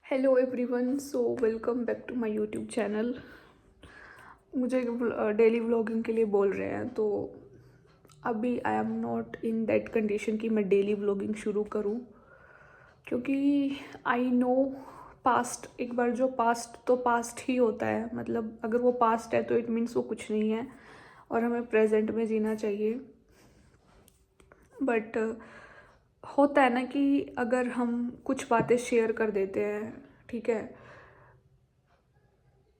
Hello everyone, so welcome back to my YouTube channel. मुझे daily vlogging के लिए बोल रहे हैं, तो अभी I am not in that condition कि मैं डेली व्लॉगिंग शुरू करूं, क्योंकि आई नो पास्ट, एक बार जो पास्ट तो पास्ट ही होता है। मतलब अगर वो पास्ट है तो इट मीन्स वो कुछ नहीं है और हमें प्रेजेंट में जीना चाहिए। बट होता है ना कि अगर हम कुछ बातें शेयर कर देते हैं, ठीक है,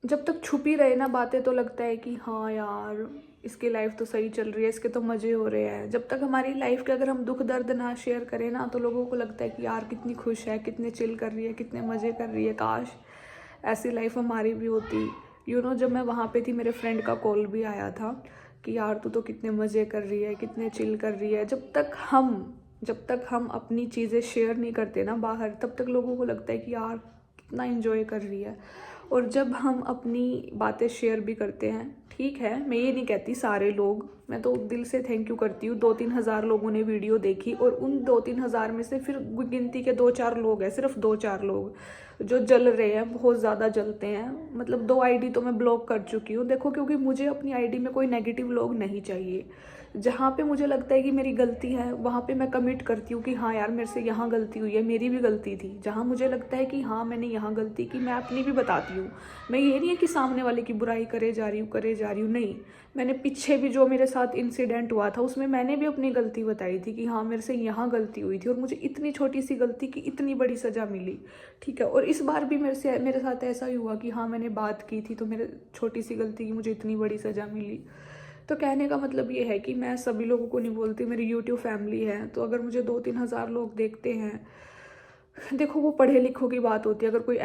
जब तक छुपी रहे ना बातें तो लगता है कि हाँ यार, इसकी लाइफ तो सही चल रही है, इसके तो मज़े हो रहे हैं। जब तक हमारी लाइफ के अगर हम दुख दर्द ना शेयर करें ना, तो लोगों को लगता है कि यार कितनी खुश है, कितने चिल कर रही है, कितने मज़े कर रही है, काश ऐसी लाइफ हमारी भी होती। जब मैं वहाँ पे थी, मेरे फ्रेंड का कॉल भी आया था कि यार तू तो कितने मज़े कर रही है, कितने चिल कर रही है। जब तक हम अपनी चीज़ें शेयर नहीं करते ना बाहर, तब तक लोगों को लगता है कि यार कितना इंजॉय कर रही है। और जब हम अपनी बातें शेयर भी करते हैं, ठीक है, मैं ये नहीं कहती सारे लोग, मैं तो दिल से थैंक यू करती हूँ। 2-3 हज़ार लोगों ने वीडियो देखी और उन 2-3 हज़ार में से फिर गिनती के 2-4 लोग हैं, सिर्फ 2-4 लोग जो जल रहे हैं, बहुत ज़्यादा जलते हैं। मतलब 2 आईडी तो मैं ब्लॉक कर चुकी हूँ, देखो, क्योंकि मुझे अपनी आईडी में कोई नेगेटिव लोग नहीं चाहिए। जहाँ पे मुझे लगता है कि मेरी गलती है, वहाँ पे मैं कमिट करती हूँ कि हाँ यार, मेरे से यहाँ गलती हुई है, मेरी भी गलती थी। जहाँ मुझे लगता है कि हाँ मैंने यहाँ गलती की, मैं अपनी भी बताती हूँ। मैं ये नहीं है कि सामने वाले की बुराई करे जा रही हूँ, नहीं। मैंने पीछे भी जो मेरे साथ इंसिडेंट हुआ था, उसमें मैंने भी अपनी गलती बताई थी कि हाँ मेरे से यहाँ गलती हुई थी और मुझे इतनी छोटी सी गलती की इतनी बड़ी सज़ा मिली, ठीक है। और इस बार भी मेरे साथ ऐसा ही हुआ कि हाँ मैंने बात की थी, तो मेरे छोटी सी गलती की मुझे इतनी बड़ी सज़ा मिली। तो कहने का मतलब ये है कि मैं सभी लोगों को नहीं बोलती, मेरी यूट्यूब फैमिली है, तो अगर मुझे 2-3 हज़ार लोग देखते हैं, देखो वो पढ़े लिखों की बात होती है। अगर कोई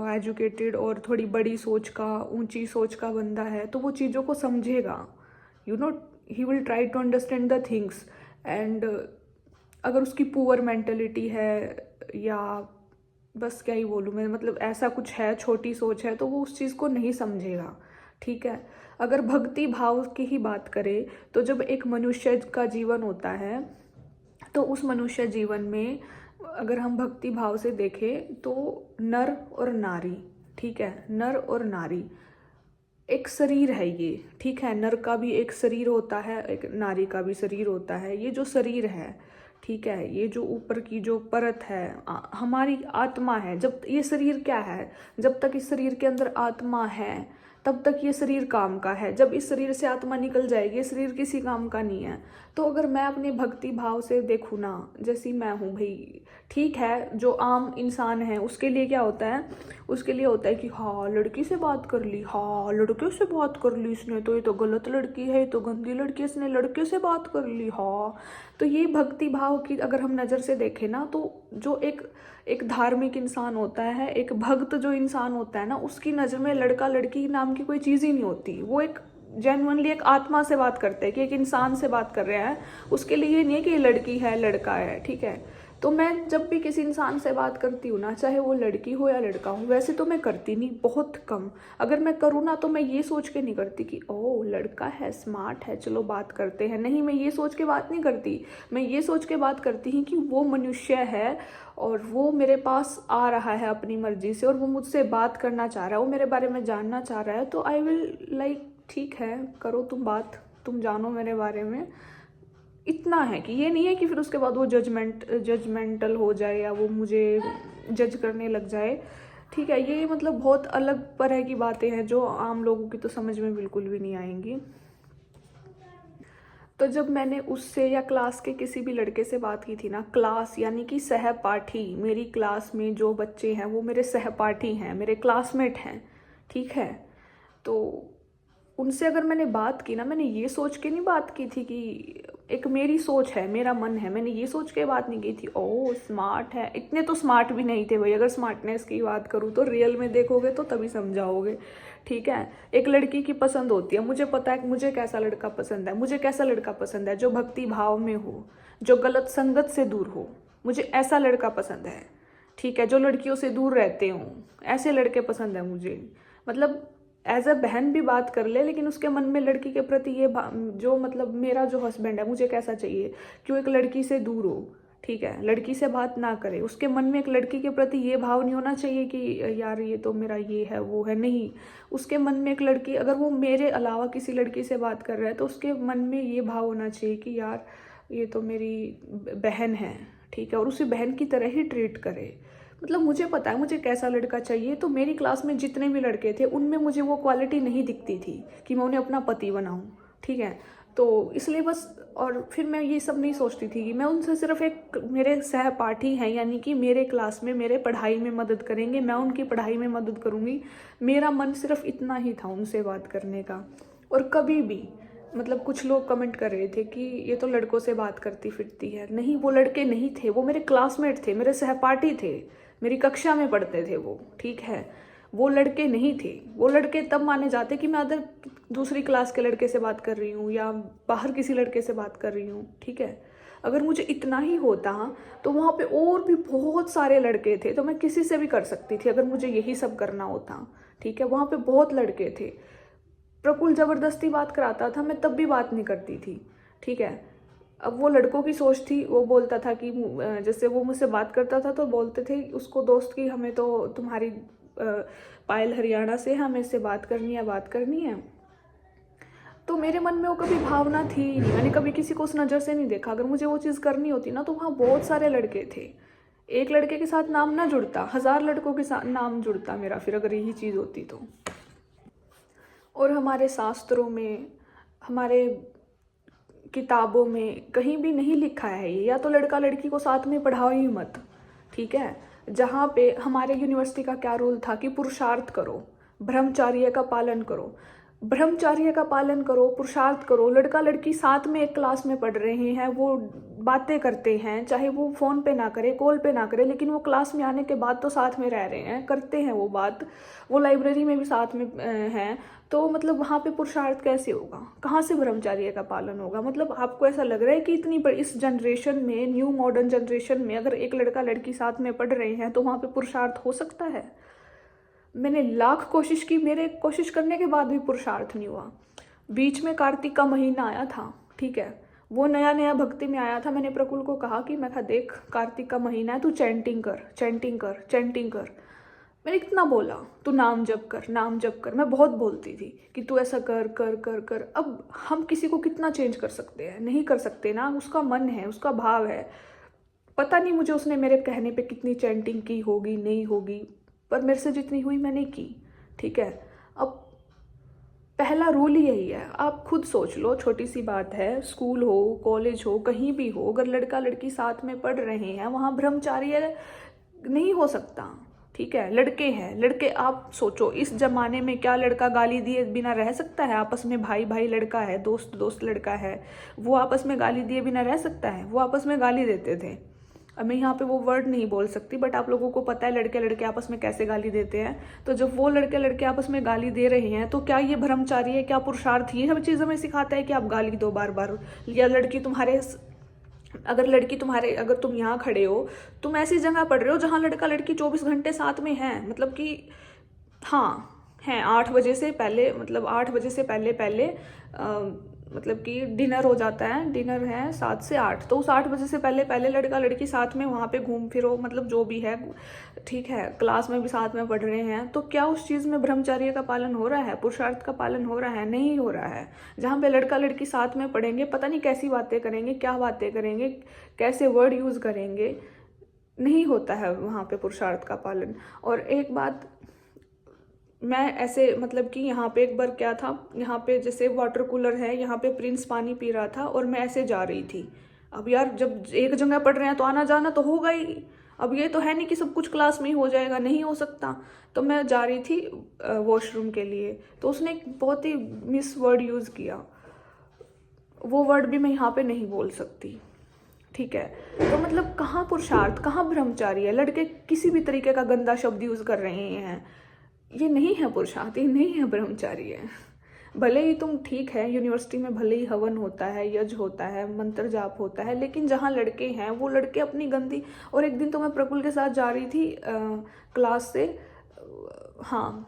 एजुकेटेड और थोड़ी बड़ी सोच का, ऊंची सोच का बंदा है, तो वो चीज़ों को समझेगा। You know, he will try to understand the things. And अगर उसकी पुअर मेंटेलिटी है, या बस क्या ही बोलूँ मैं, मतलब ऐसा कुछ है, छोटी सोच है, तो वो उस चीज़ को नहीं समझेगा, ठीक है। अगर भक्ति भाव की ही बात करें, तो जब एक मनुष्य का जीवन होता है, तो उस मनुष्य जीवन में अगर हम भक्ति भाव से देखें, तो नर और नारी, ठीक है, नर और नारी एक शरीर है ये, ठीक है। नर का भी एक शरीर होता है, एक नारी का भी शरीर होता है। ये जो शरीर है, ठीक है, ये जो ऊपर की जो परत है, हमारी आत्मा है। जब ये शरीर क्या है, जब तक इस शरीर के अंदर आत्मा है, तब तक ये शरीर काम का है। जब इस शरीर से आत्मा निकल जाएगी, ये शरीर किसी काम का नहीं है। तो अगर मैं अपने भक्ति भाव से देखूँ ना, जैसी मैं हूँ भाई, ठीक है, जो आम इंसान है उसके लिए क्या होता है, उसके लिए होता है कि हाँ लड़की से बात कर ली, हाँ लड़के से बात कर ली इसने, तो ये तो गलत लड़की है, ये तो गंदी लड़की है, इसने लड़के से बात कर ली, हाँ। तो ये भक्ति भाव की अगर हम नज़र से देखें ना, तो जो एक एक धार्मिक इंसान होता है, एक भक्त जो इंसान होता है ना, उसकी नज़र में लड़का लड़की नाम की कोई चीज़ ही नहीं होती। वो एक जेन्युइनली एक आत्मा से बात करते हैं, कि एक इंसान से बात कर रहे हैं। उसके लिए ये नहीं है कि ये लड़की है लड़का है, ठीक है। तो मैं जब भी किसी इंसान से बात करती हूँ ना, चाहे वो लड़की हो या लड़का हो, वैसे तो मैं करती नहीं, बहुत कम। अगर मैं करूँ ना, तो मैं ये सोच के नहीं करती कि ओह लड़का है, स्मार्ट है, चलो बात करते हैं। नहीं, मैं ये सोच के बात नहीं करती। मैं ये सोच के बात करती हूँ कि वो मनुष्य है और वो मेरे पास आ रहा है अपनी मर्जी से, और वो मुझसे बात करना चाह रहा है, वो मेरे बारे में जानना चाह रहा है। तो आई विल लाइक, ठीक है, करो तुम बात, तुम जानो मेरे बारे में। इतना है कि ये नहीं है कि फिर उसके बाद वो जजमेंटल हो जाए, या वो मुझे जज करने लग जाए, ठीक है। ये मतलब बहुत अलग तरह की बातें हैं जो आम लोगों की तो समझ में बिल्कुल भी नहीं आएंगी। तो जब मैंने उससे या क्लास के किसी भी लड़के से बात की थी ना, क्लास यानी कि सहपाठी, मेरी क्लास में जो बच्चे हैं वो मेरे सहपाठी हैं, मेरे क्लासमेट हैं, ठीक है। तो उनसे अगर मैंने बात की ना, मैंने ये सोच के नहीं बात की थी कि, एक मेरी सोच है, मेरा मन है, मैंने ये सोच के बात नहीं की थी ओह स्मार्ट है। इतने तो स्मार्ट भी नहीं थे भाई, अगर स्मार्टनेस की बात करूँ तो रियल में देखोगे तो तभी समझाओगे, ठीक है। एक लड़की की पसंद होती है, मुझे पता है कि मुझे कैसा लड़का पसंद है। मुझे कैसा लड़का पसंद है, जो भक्ति भाव में हो, जो गलत संगत से दूर हो, मुझे ऐसा लड़का पसंद है, ठीक है। जो लड़कियों से दूर रहते हों, ऐसे लड़के पसंद है मुझे। मतलब एज अ बहन भी बात कर ले, लेकिन उसके मन में लड़की के प्रति ये जो मतलब मेरा जो हस्बैंड है, मुझे कैसा चाहिए कि वो एक लड़की से दूर हो, ठीक है, लड़की से बात ना करे, उसके मन में एक लड़की के प्रति ये भाव नहीं होना चाहिए कि यार ये तो मेरा ये है वो है, नहीं। उसके मन में एक लड़की, अगर वो मेरे अलावा किसी लड़की से बात कर रहा है तो उसके मन में ये भाव होना चाहिए कि यार ये तो मेरी बहन है, ठीक है, और उसे बहन की तरह ही ट्रीट करे। मतलब मुझे पता है मुझे कैसा लड़का चाहिए, तो मेरी क्लास में जितने भी लड़के थे उनमें मुझे वो क्वालिटी नहीं दिखती थी कि मैं उन्हें अपना पति बनाऊं, ठीक है। तो इसलिए बस, और फिर मैं ये सब नहीं सोचती थी कि मैं उनसे सिर्फ एक मेरे सहपाठी हैं, यानी कि मेरे क्लास में मेरे पढ़ाई में मदद करेंगे, मैं उनकी पढ़ाई में मदद करूँगी। मेरा मन सिर्फ इतना ही था उनसे बात करने का। और कभी भी, मतलब कुछ लोग कमेंट कर रहे थे कि ये तो लड़कों से बात करती फिरती है। नहीं, वो लड़के नहीं थे, वो मेरे क्लासमेट थे, मेरे सहपाठी थे, मेरी कक्षा में पढ़ते थे वो, ठीक है। वो लड़के नहीं थे। वो लड़के तब माने जाते कि मैं अदर दूसरी क्लास के लड़के से बात कर रही हूँ या बाहर किसी लड़के से बात कर रही हूँ, ठीक है। अगर मुझे इतना ही होता तो वहाँ पे और भी बहुत सारे लड़के थे, तो मैं किसी से भी कर सकती थी अगर मुझे यही सब करना होता, ठीक है। वहाँ पे बहुत लड़के थे। प्रकुल जबरदस्ती बात कराता था, मैं तब भी बात नहीं करती थी, ठीक है। अब वो लड़कों की सोच थी, वो बोलता था कि जैसे वो मुझसे बात करता था तो बोलते थे उसको दोस्त की, हमें तो तुम्हारी पायल हरियाणा से, हमें इससे बात करनी है। तो मेरे मन में वो कभी भावना थी ही नहीं, मैंने कभी किसी को उस नज़र से नहीं देखा। अगर मुझे वो चीज़ करनी होती ना तो वहाँ बहुत सारे लड़के थे, एक लड़के के साथ नाम ना जुड़ता, 1000 लड़कों के साथ नाम जुड़ता मेरा, फिर अगर यही चीज़ होती तो। और हमारे शास्त्रों में, हमारे किताबों में कहीं भी नहीं लिखा है ये, या तो लड़का लड़की को साथ में पढ़ाओ ही मत, ठीक है। जहाँ पे हमारे यूनिवर्सिटी का क्या रूल था कि पुरुषार्थ करो, ब्रह्मचर्य का पालन करो, ब्रह्मचर्य का पालन करो, पुरुषार्थ करो। लड़का लड़की साथ में एक क्लास में पढ़ रहे हैं, वो बातें करते हैं, चाहे वो फ़ोन पे ना करे, कॉल पे ना करे, लेकिन वो क्लास में आने के बाद तो साथ में रह रहे हैं, करते हैं वो बात, वो लाइब्रेरी में भी साथ में हैं। तो मतलब वहाँ पे पुरुषार्थ कैसे होगा, कहाँ से ब्रह्मचर्य का पालन होगा? मतलब आपको ऐसा लग रहा है कि इतनी बड़ी इस जनरेशन में, न्यू मॉडर्न जनरेशन में, अगर एक लड़का लड़की साथ में पढ़ रहे हैं तो वहाँ पे पुरुषार्थ हो सकता है? मैंने लाख कोशिश की, मेरे कोशिश करने के बाद भी पुरुषार्थ नहीं हुआ। बीच में कार्तिक का महीना आया था, ठीक है, वो नया नया भक्ति में आया था। मैंने प्रकुल को कहा कि मैं कहा देख कार्तिक का महीना है, तू चैंटिंग कर, चैंटिंग कर, चैंटिंग कर। मैंने कितना बोला, तू नाम जप कर, नाम जप कर। मैं बहुत बोलती थी कि तू ऐसा कर कर कर कर। अब हम किसी को कितना चेंज कर सकते हैं? नहीं कर सकते ना, उसका मन है, उसका भाव है। पता नहीं मुझे उसने मेरे कहने पे कितनी चैंटिंग की होगी, नहीं होगी, पर मेरे से जितनी हुई मैंने की, ठीक है। अब पहला रूल ही यही है, आप खुद सोच लो, छोटी सी बात है, स्कूल हो, कॉलेज हो, कहीं भी हो, अगर लड़का लड़की साथ में पढ़ रहे हैं वहाँ ब्रह्मचर्य नहीं हो सकता, ठीक है। लड़के हैं, लड़के, आप सोचो इस जमाने में क्या लड़का गाली दिए बिना रह सकता है? आपस में भाई भाई लड़का है, दोस्त दोस्त लड़का है, वो आपस में गाली दिए बिना रह सकता है? वो आपस में गाली देते थे। अब मैं यहाँ पे वो वर्ड नहीं बोल सकती, बट आप लोगों को पता है लड़के लड़के आपस में कैसे गाली देते हैं। तो जब वो लड़के लड़के आपस में गाली दे रहे हैं तो क्या ये ब्रह्मचारी है, क्या पुरुषार्थ? ये सब चीज़ हमें सिखाता है कि आप गाली दो बार बार, या लड़की तुम्हारे, अगर तुम यहाँ खड़े हो, तुम ऐसी जगह पढ़ रहे हो जहाँ लड़का लड़की 24 घंटे साथ में हैं, मतलब कि हाँ हैं, 8 बजे से पहले, मतलब 8 बजे से पहले मतलब कि डिनर हो जाता है, डिनर है 7 से 8, तो उस 8 बजे से पहले लड़का लड़की साथ में वहाँ पे घूम फिरो, मतलब जो भी है, ठीक है, क्लास में भी साथ में पढ़ रहे हैं। तो क्या उस चीज़ में ब्रह्मचर्य का पालन हो रहा है, पुरुषार्थ का पालन हो रहा है? नहीं हो रहा है। जहाँ पे लड़का लड़की साथ में पढ़ेंगे, पता नहीं कैसी बातें करेंगे, क्या बातें करेंगे, कैसे वर्ड यूज़ करेंगे, नहीं होता है वहाँ पे पुरुषार्थ का पालन। और एक बात, मैं ऐसे, मतलब कि यहाँ पे एक बार क्या था, यहाँ पे जैसे वाटर कूलर है, यहाँ पे प्रिंस पानी पी रहा था और मैं ऐसे जा रही थी। अब यार जब एक जगह पढ़ रहे हैं तो आना जाना तो होगा ही। अब ये तो है नहीं कि सब कुछ क्लास में ही हो जाएगा, नहीं हो सकता। तो मैं जा रही थी वॉशरूम के लिए, तो उसने एक बहुत ही मिस वर्ड यूज़ किया, वो वर्ड भी मैं यहाँ पे नहीं बोल सकती, ठीक है। तो मतलब कहाँ पुरुषार्थ, कहाँ ब्रह्मचारी है? लड़के किसी भी तरीके का गंदा शब्द यूज़ कर रहे हैं, ये नहीं है पुरुषार्थ, ये नहीं है ब्रह्मचारी है। भले ही तुम, ठीक है, यूनिवर्सिटी में भले ही हवन होता है, यज्ञ होता है, मंत्र जाप होता है, लेकिन जहाँ लड़के हैं वो लड़के अपनी गंदी। और एक दिन तो मैं प्रकुल के साथ जा रही थी क्लास से, हाँ,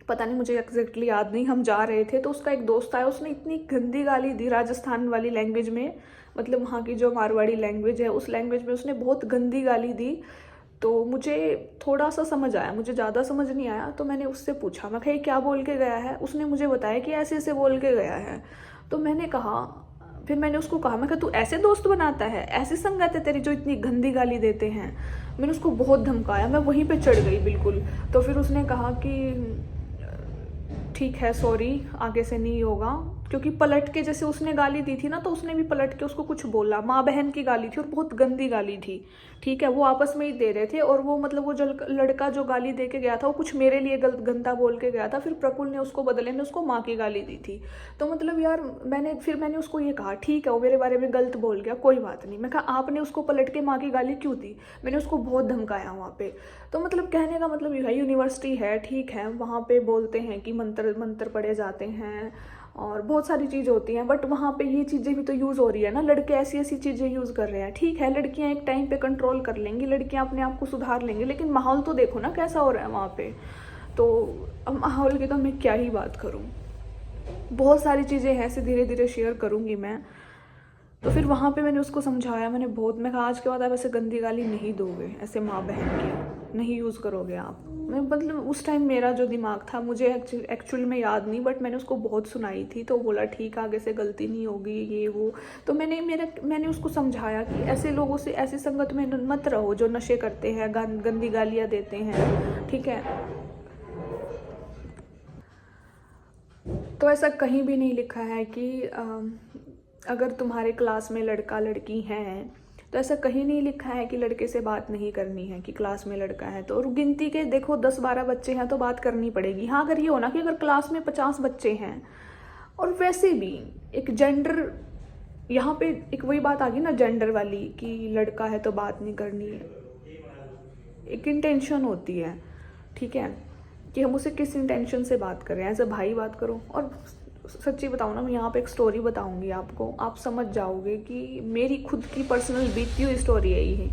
पता नहीं, मुझे एग्जैक्टली याद नहीं। हम जा रहे थे तो उसका एक दोस्त आया, उसने इतनी गंदी गाली दी राजस्थान वाली लैंग्वेज में, मतलब वहाँ की जो मारवाड़ी लैंग्वेज है उस लैंग्वेज में उसने बहुत गंदी गाली दी। तो मुझे थोड़ा सा समझ आया, मुझे ज़्यादा समझ नहीं आया। तो मैंने उससे पूछा, मैं कहा ये क्या बोल के गया है? उसने मुझे बताया कि ऐसे ऐसे बोल के गया है। तो मैंने कहा, फिर मैंने उसको कहा, मैं कहा तू ऐसे दोस्त बनाता है, ऐसी संगत है तेरी जो इतनी गंदी गाली देते हैं? मैंने उसको बहुत धमकाया, मैं वहीं पे चढ़ गई बिल्कुल। तो फिर उसने कहा कि ठीक है सॉरी, आगे से नहीं होगा। क्योंकि पलट के जैसे उसने गाली दी थी ना, तो उसने भी पलट के उसको कुछ बोला, माँ बहन की गाली थी और बहुत गंदी गाली थी। ठीक है, वो आपस में ही दे रहे थे और वो मतलब वो जो लड़का जो गाली दे के गया था वो कुछ मेरे लिए गंदा बोल के गया था। फिर प्रकुल ने उसको बदले में उसको माँ की गाली दी थी। तो मतलब यार मैंने उसको ये कहा, ठीक है वो मेरे बारे में गलत बोल गया, कोई बात नहीं। मैं कहा आपने उसको पलट के माँ की गाली क्यों दी? मैंने उसको बहुत धमकाया वहाँ पे। तो मतलब कहने का मतलब ये है, यूनिवर्सिटी है, ठीक है, वहाँ पे बोलते हैं कि मंत्र पढ़े जाते हैं और बहुत सारी चीज़ होती हैं, बट वहाँ पे ये चीज़ें भी तो यूज़ हो रही है ना, लड़के ऐसी ऐसी चीज़ें यूज़ कर रहे हैं। ठीक है, लड़कियाँ एक टाइम पे कंट्रोल कर लेंगी, लड़कियाँ अपने आप को सुधार लेंगी, लेकिन माहौल तो देखो ना कैसा हो रहा है वहाँ पे। तो अब माहौल की तो मैं क्या ही बात करूँ, बहुत सारी चीज़ें हैं, ऐसे धीरे धीरे शेयर करूँगी मैं। तो फिर वहाँ पे मैंने उसको समझाया, मैंने कहा आज के बाद आप ऐसे गंदी गाली नहीं दोगे, ऐसे माँ बहन की नहीं यूज़ करोगे आप। मैं मतलब उस टाइम मेरा जो दिमाग था, मुझे एक्चुअल में याद नहीं, बट मैंने उसको बहुत सुनाई थी। तो बोला ठीक, आगे से गलती नहीं होगी, ये वो। तो मैंने उसको समझाया कि ऐसे लोगों से, ऐसी संगत में मत रहो जो नशे करते हैं, गंदी गालियाँ देते हैं, ठीक है। तो ऐसा कहीं भी नहीं लिखा है कि अगर तुम्हारे क्लास में लड़का लड़की हैं, तो ऐसा कहीं नहीं लिखा है कि लड़के से बात नहीं करनी है, कि क्लास में लड़का है तो। और गिनती के देखो 10-12 बच्चे हैं तो बात करनी पड़ेगी। हाँ, अगर ये हो ना कि अगर क्लास में 50 बच्चे हैं, और वैसे भी एक जेंडर, यहाँ पे एक वही बात आ गई ना जेंडर वाली, कि लड़का है तो बात नहीं करनी है। एक इंटेंशन होती है, ठीक है, कि हम उसे किस इंटेंशन से बात कर रहे हैं। एज अ भाई बात करो। और सच्ची बताऊँ ना, मैं यहाँ पे एक स्टोरी बताऊँगी आपको, आप समझ जाओगे कि मेरी खुद की पर्सनल बीती हुई स्टोरी है ये,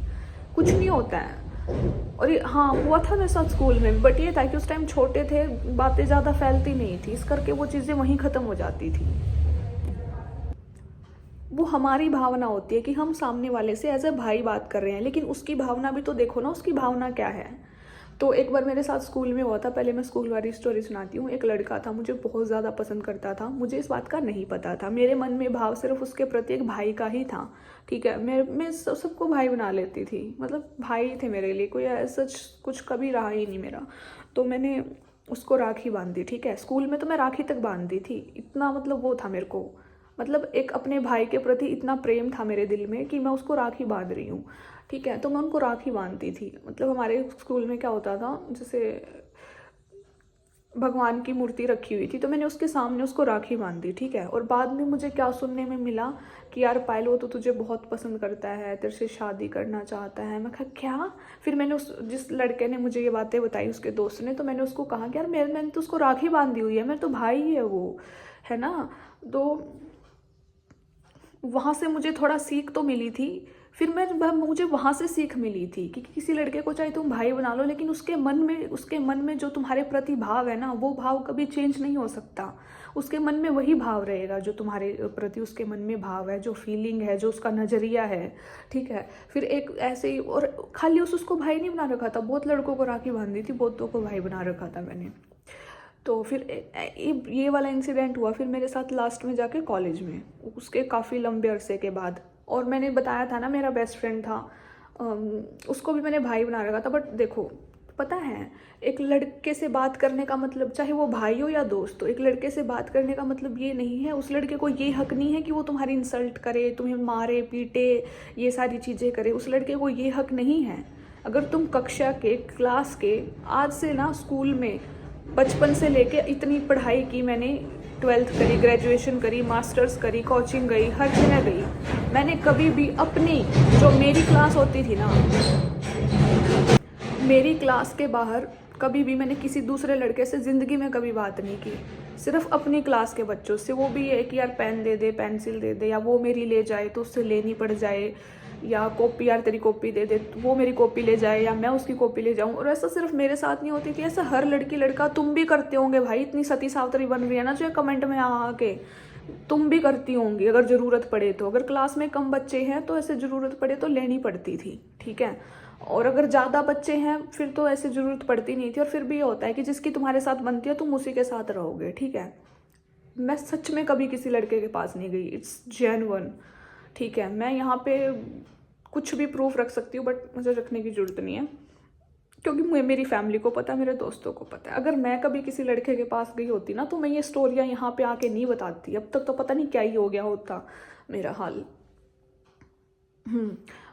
कुछ नहीं होता है। और ये हाँ हुआ था मेरे साथ स्कूल में, बट ये था कि उस टाइम छोटे थे, बातें ज़्यादा फैलती नहीं थी, इस करके वो चीज़ें वहीं ख़त्म हो जाती थी। वो हमारी भावना होती है कि हम सामने वाले से एज अ भाई बात कर रहे हैं, लेकिन उसकी भावना भी तो देखो ना, उसकी भावना क्या है। तो एक बार मेरे साथ स्कूल में हुआ था, पहले मैं स्कूल वाली स्टोरी सुनाती हूँ। एक लड़का था, मुझे बहुत ज़्यादा पसंद करता था, मुझे इस बात का नहीं पता था। मेरे मन में भाव सिर्फ उसके प्रति एक भाई का ही था, ठीक है। मैं सबको भाई बना लेती थी, मतलब भाई थे मेरे लिए, कोई सच कुछ कभी रहा ही नहीं मेरा। तो मैंने उसको राखी बांधी, ठीक है। स्कूल में तो मैं राखी तक बांधती थी, इतना मतलब वो था मेरे को, मतलब एक अपने भाई के प्रति इतना प्रेम था मेरे दिल में कि मैं उसको राखी बांध रही हूँ, ठीक है। तो मैं उनको राखी बांधती थी। मतलब हमारे स्कूल में क्या होता था, जैसे भगवान की मूर्ति रखी हुई थी, तो मैंने उसके सामने उसको राखी बांधी, ठीक है। और बाद में मुझे क्या सुनने में मिला कि यार पायल, वो तो तुझे बहुत पसंद करता है, तेरे से शादी करना चाहता है। मैं कहा क्या? फिर मैंने जिस लड़के ने मुझे ये बातें बताई, उसके दोस्त ने, तो मैंने उसको कहा कि यार मैंने तो उसको राखी बांधी हुई है, मेरा तो भाई है वो, है ना। तो वहाँ से मुझे थोड़ा सीख तो मिली थी। फिर मुझे वहाँ से सीख मिली थी कि किसी लड़के को चाहे तुम भाई बना लो, लेकिन उसके मन में जो तुम्हारे प्रति भाव है ना, वो भाव कभी चेंज नहीं हो सकता। उसके मन में वही भाव रहेगा जो तुम्हारे प्रति उसके मन में भाव है, जो फीलिंग है, जो उसका नज़रिया है, ठीक है। फिर एक ऐसे ही, और खाली उसको भाई नहीं बना रखा था, बहुत लड़कों को राखी बांधी थी, बहुतों को भाई बना रखा था मैंने। तो फिर ये वाला इंसिडेंट हुआ फिर मेरे साथ लास्ट में जाके कॉलेज में, उसके काफ़ी लंबे अरसे के बाद। और मैंने बताया था ना, मेरा बेस्ट फ्रेंड था, उसको भी मैंने भाई बना रखा था। बट देखो, पता है, एक लड़के से बात करने का मतलब, चाहे वो भाई हो या दोस्त हो, एक लड़के से बात करने का मतलब ये नहीं है, उस लड़के को ये हक नहीं है कि वो तुम्हारी इंसल्ट करे, तुम्हें मारे पीटे, ये सारी चीज़ें करे। उस लड़के को ये हक नहीं है। अगर तुम कक्षा के, क्लास के, आज से ना स्कूल में बचपन से लेके इतनी पढ़ाई की मैंने, 12th करी, ग्रेजुएशन करी, मास्टर्स करी, कोचिंग गई, हर जगह गई, मैंने कभी भी अपनी, जो मेरी क्लास होती थी ना, मेरी क्लास के बाहर कभी भी मैंने किसी दूसरे लड़के से ज़िंदगी में कभी बात नहीं की। सिर्फ अपनी क्लास के बच्चों से, वो भी है कि यार पेन दे दे, पेंसिल दे दे, या वो मेरी ले जाए तो उससे लेनी पड़ जाए, या कॉपी, यार तेरी कॉपी दे दे, वो मेरी कॉपी ले जाए या मैं उसकी कॉपी ले जाऊँ। और ऐसा सिर्फ मेरे साथ नहीं होती थी, ऐसा हर लड़की लड़का तुम भी करते होंगे भाई। इतनी सती सावत्री बन रही है ना जो कमेंट में आ के, तुम भी करती होंगी अगर ज़रूरत पड़े तो। अगर क्लास में कम बच्चे हैं तो ऐसे ज़रूरत पड़े तो लेनी पड़ती थी, ठीक है। और अगर ज़्यादा बच्चे हैं फिर तो ऐसे ज़रूरत पड़ती नहीं थी। और फिर भी ये होता है कि जिसकी तुम्हारे साथ बनती है तुम उसी के साथ रहोगे, ठीक है। मैं सच में कभी किसी लड़के के पास नहीं गई, इट्स जेन्युइन, ठीक है। मैं यहाँ पे कुछ भी प्रूफ रख सकती हूँ बट मुझे रखने की ज़रूरत नहीं है, क्योंकि मेरी फैमिली को पता है, मेरे दोस्तों को पता है। अगर मैं कभी किसी लड़के के पास गई होती ना तो मैं ये स्टोरियाँ यहाँ पे आके नहीं बताती। अब तक तो पता नहीं क्या ही हो गया होता मेरा हाल।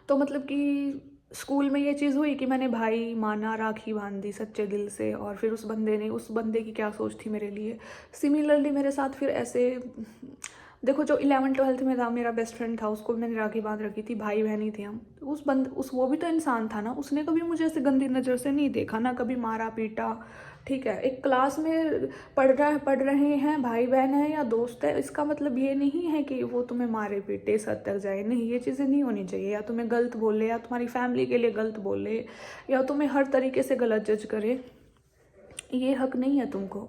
तो मतलब कि स्कूल में ये चीज़ हुई कि मैंने भाई माना, राखी बांध दी सच्चे दिल से। और फिर उस बंदे की क्या सोच थी मेरे लिए। सिमिलरली मेरे साथ फिर ऐसे, देखो जो 11th-12th में था, मेरा बेस्ट फ्रेंड था, उसको भी मैंने राखी बांध रखी थी, भाई बहन ही थे हम। वो भी तो इंसान था ना, उसने कभी मुझे ऐसे गंदी नज़र से नहीं देखा ना, कभी मारा पीटा, ठीक है। एक क्लास में पढ़ रहे हैं, भाई बहन है या दोस्त है, इसका मतलब ये नहीं है कि वो तुम्हें मारे पीटे इस हद तक जाए, नहीं, ये चीज़ें नहीं होनी चाहिए। या तुम्हें गलत बोले, या तुम्हारी फैमिली के लिए गलत बोले, या तुम्हें हर तरीके से गलत जज करे, ये हक नहीं है तुमको।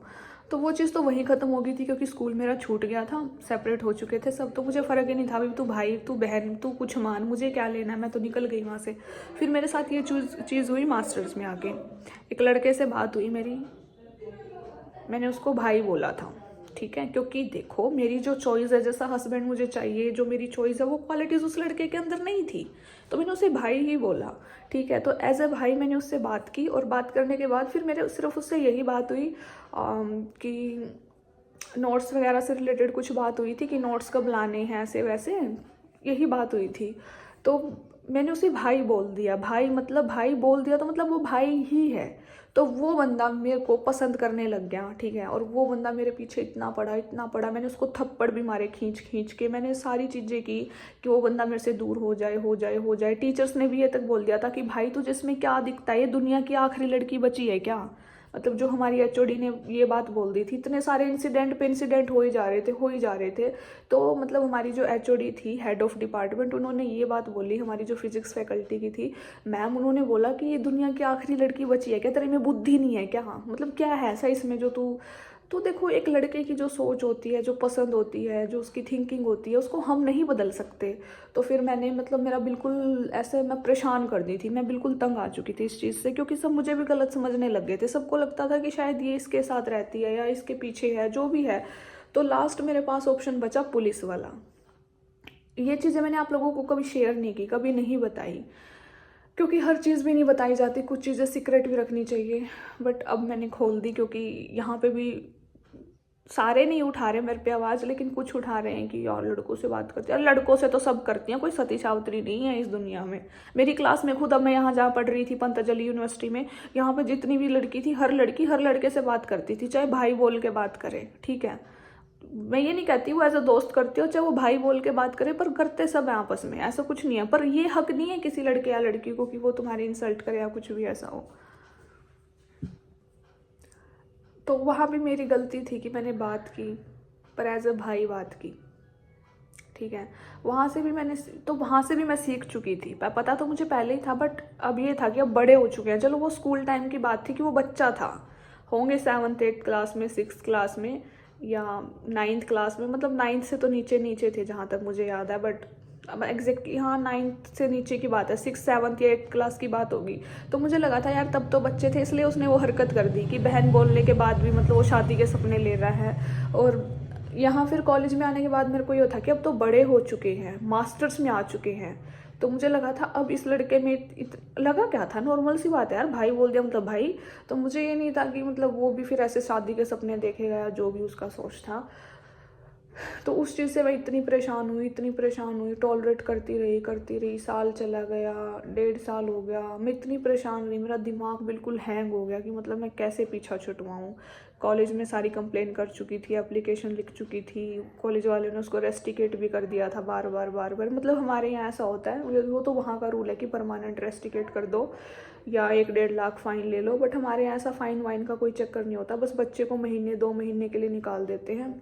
तो वो चीज़ तो वहीं ख़त्म हो गई थी, क्योंकि स्कूल मेरा छूट गया था, सेपरेट हो चुके थे सब। तो मुझे फ़र्क ही नहीं था, अभी तू भाई, तू बहन, तू कुछ मान, मुझे क्या लेना है, मैं तो निकल गई वहाँ से। फिर मेरे साथ ये चीज़ हुई मास्टर्स में आके, एक लड़के से बात हुई मेरी, मैंने उसको भाई बोला था, ठीक है। क्योंकि देखो मेरी जो चॉइस है, जैसा हस्बैंड मुझे चाहिए, जो मेरी चॉइस है, वो क्वालिटीज़ उस लड़के के अंदर नहीं थी, तो मैंने उसे भाई ही बोला, ठीक है। तो एज ए भाई मैंने उससे बात की, और बात करने के बाद फिर मेरे सिर्फ उससे यही बात हुई कि नोट्स वगैरह से रिलेटेड कुछ बात हुई थी कि नोट्स कब लाने हैं, ऐसे वैसे, यही बात हुई थी। तो मैंने उसे भाई बोल दिया, भाई मतलब भाई बोल दिया तो मतलब वो भाई ही है। तो वो बंदा मेरे को पसंद करने लग गया, ठीक है। और वो बंदा मेरे पीछे इतना पड़ा, मैंने उसको थप्पड़ भी मारे खींच खींच के, मैंने सारी चीज़ें की कि वो बंदा मेरे से दूर हो जाए। टीचर्स ने भी ये तक बोल दिया था कि भाई तुझे इसमें क्या दिखता है, ये दुनिया की आखिरी लड़की बची है क्या। मतलब जो हमारी एचओडी ने ये बात बोल दी थी, इतने सारे इंसिडेंट पे इंसिडेंट हो ही जा रहे थे। तो मतलब हमारी जो एचओडी थी, हेड ऑफ डिपार्टमेंट, उन्होंने ये बात बोली, हमारी जो फिजिक्स फैकल्टी की थी मैम, उन्होंने बोला कि ये दुनिया की आखिरी लड़की बची है क्या, तेरे में बुद्धि नहीं है क्या, हाँ मतलब क्या है ऐसा इसमें जो तू। तो देखो एक लड़के की जो सोच होती है, जो पसंद होती है, जो उसकी थिंकिंग होती है, उसको हम नहीं बदल सकते। तो फिर मैंने मतलब मेरा बिल्कुल ऐसे, मैं परेशान कर दी थी, मैं बिल्कुल तंग आ चुकी थी इस चीज़ से, क्योंकि सब मुझे भी गलत समझने लग गए थे। सबको लगता था कि शायद ये इसके साथ रहती है या इसके पीछे है, जो भी है। तो लास्ट मेरे पास ऑप्शन बचा पुलिस वाला। ये चीज़ें मैंने आप लोगों को कभी शेयर नहीं की, कभी नहीं बताई, क्योंकि हर चीज़ भी नहीं बताई जाती, कुछ चीज़ें सीक्रेट भी रखनी चाहिए। बट अब मैंने खोल दी, क्योंकि यहाँ पे भी सारे नहीं उठा रहे मेरे पे आवाज़, लेकिन कुछ उठा रहे हैं कि यार लड़कों से बात करती है। यार लड़कों से तो सब करती हैं, कोई सती सावित्री नहीं है इस दुनिया में। मेरी क्लास में खुद, अब मैं यहाँ जहाँ पढ़ रही थी पतंजलि यूनिवर्सिटी में, यहाँ पे जितनी भी लड़की थी, हर लड़की हर लड़के से बात करती थी, चाहे भाई बोल के बात करे, ठीक है। मैं ये नहीं कहती वो एज अ दोस्त करती हो, चाहे वो भाई बोल के बात करे, पर करते सब है आपस में, ऐसा कुछ नहीं है। पर ये हक नहीं है किसी लड़के या लड़की को कि वो तुम्हारी इंसल्ट करे या कुछ भी ऐसा हो। तो वहाँ भी मेरी गलती थी कि मैंने बात की, पर एज अ भाई बात की, ठीक है। वहाँ से भी मैं सीख चुकी थी, पता तो मुझे पहले ही था, बट अब ये था कि अब बड़े हो चुके हैं। चलो वो स्कूल टाइम की बात थी कि वो बच्चा था, होंगे 7th-8th क्लास में, 6th क्लास में या 9th क्लास में, मतलब 9th से तो नीचे थे जहाँ तक मुझे याद है। बट अब एग्जैक्टली हाँ 9th से नीचे की बात है, 6th 7th या 8th क्लास की बात होगी। तो मुझे लगा था यार तब तो बच्चे थे, इसलिए उसने वो हरकत कर दी कि बहन बोलने के बाद भी मतलब वो शादी के सपने ले रहा है। और यहाँ फिर कॉलेज में आने के बाद मेरे को ये था कि अब तो बड़े हो चुके हैं, मास्टर्स में आ चुके हैं। तो मुझे लगा था अब इस लड़के में लगा क्या था, नॉर्मल सी बात है यार, भाई बोल दिया मतलब भाई। तो मुझे ये नहीं था कि मतलब वो भी फिर ऐसे शादी के सपने देखेगा या जो भी उसका सोच था। तो उस चीज़ से मैं इतनी परेशान हुई, टॉलरेट करती रही। साल चला गया, 1.5 साल हो गया, मैं इतनी परेशान रही, मेरा दिमाग बिल्कुल हैंग हो गया कि मतलब मैं कैसे पीछा छुटवाऊँ। कॉलेज में सारी कंप्लेन कर चुकी थी, एप्लीकेशन लिख चुकी थी, कॉलेज वाले ने उसको रेस्टिकेट भी कर दिया था बार बार। मतलब हमारे यहाँ ऐसा होता है, वो तो वहाँ का रूल है कि परमानेंट रेस्टिकेट कर दो या 1-1.5 लाख फ़ाइन ले लो। बट हमारे यहाँ ऐसा फ़ाइन वाइन का कोई चक्कर नहीं होता, बस बच्चे को महीने 2 महीने के लिए निकाल देते हैं।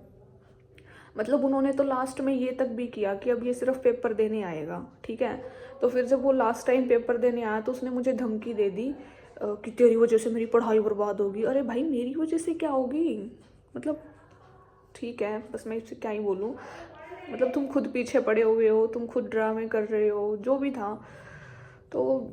मतलब उन्होंने तो लास्ट में ये तक भी किया कि अब ये सिर्फ पेपर देने आएगा, ठीक है। तो फिर जब वो लास्ट टाइम पेपर देने आया तो उसने मुझे धमकी दे दी कि तेरी वजह से मेरी पढ़ाई बर्बाद होगी। अरे भाई मेरी वजह से क्या होगी, मतलब ठीक है, बस मैं इससे क्या ही बोलूँ। मतलब तुम खुद पीछे पड़े हुए हो, तुम खुद ड्रामे कर रहे हो, जो भी था। तो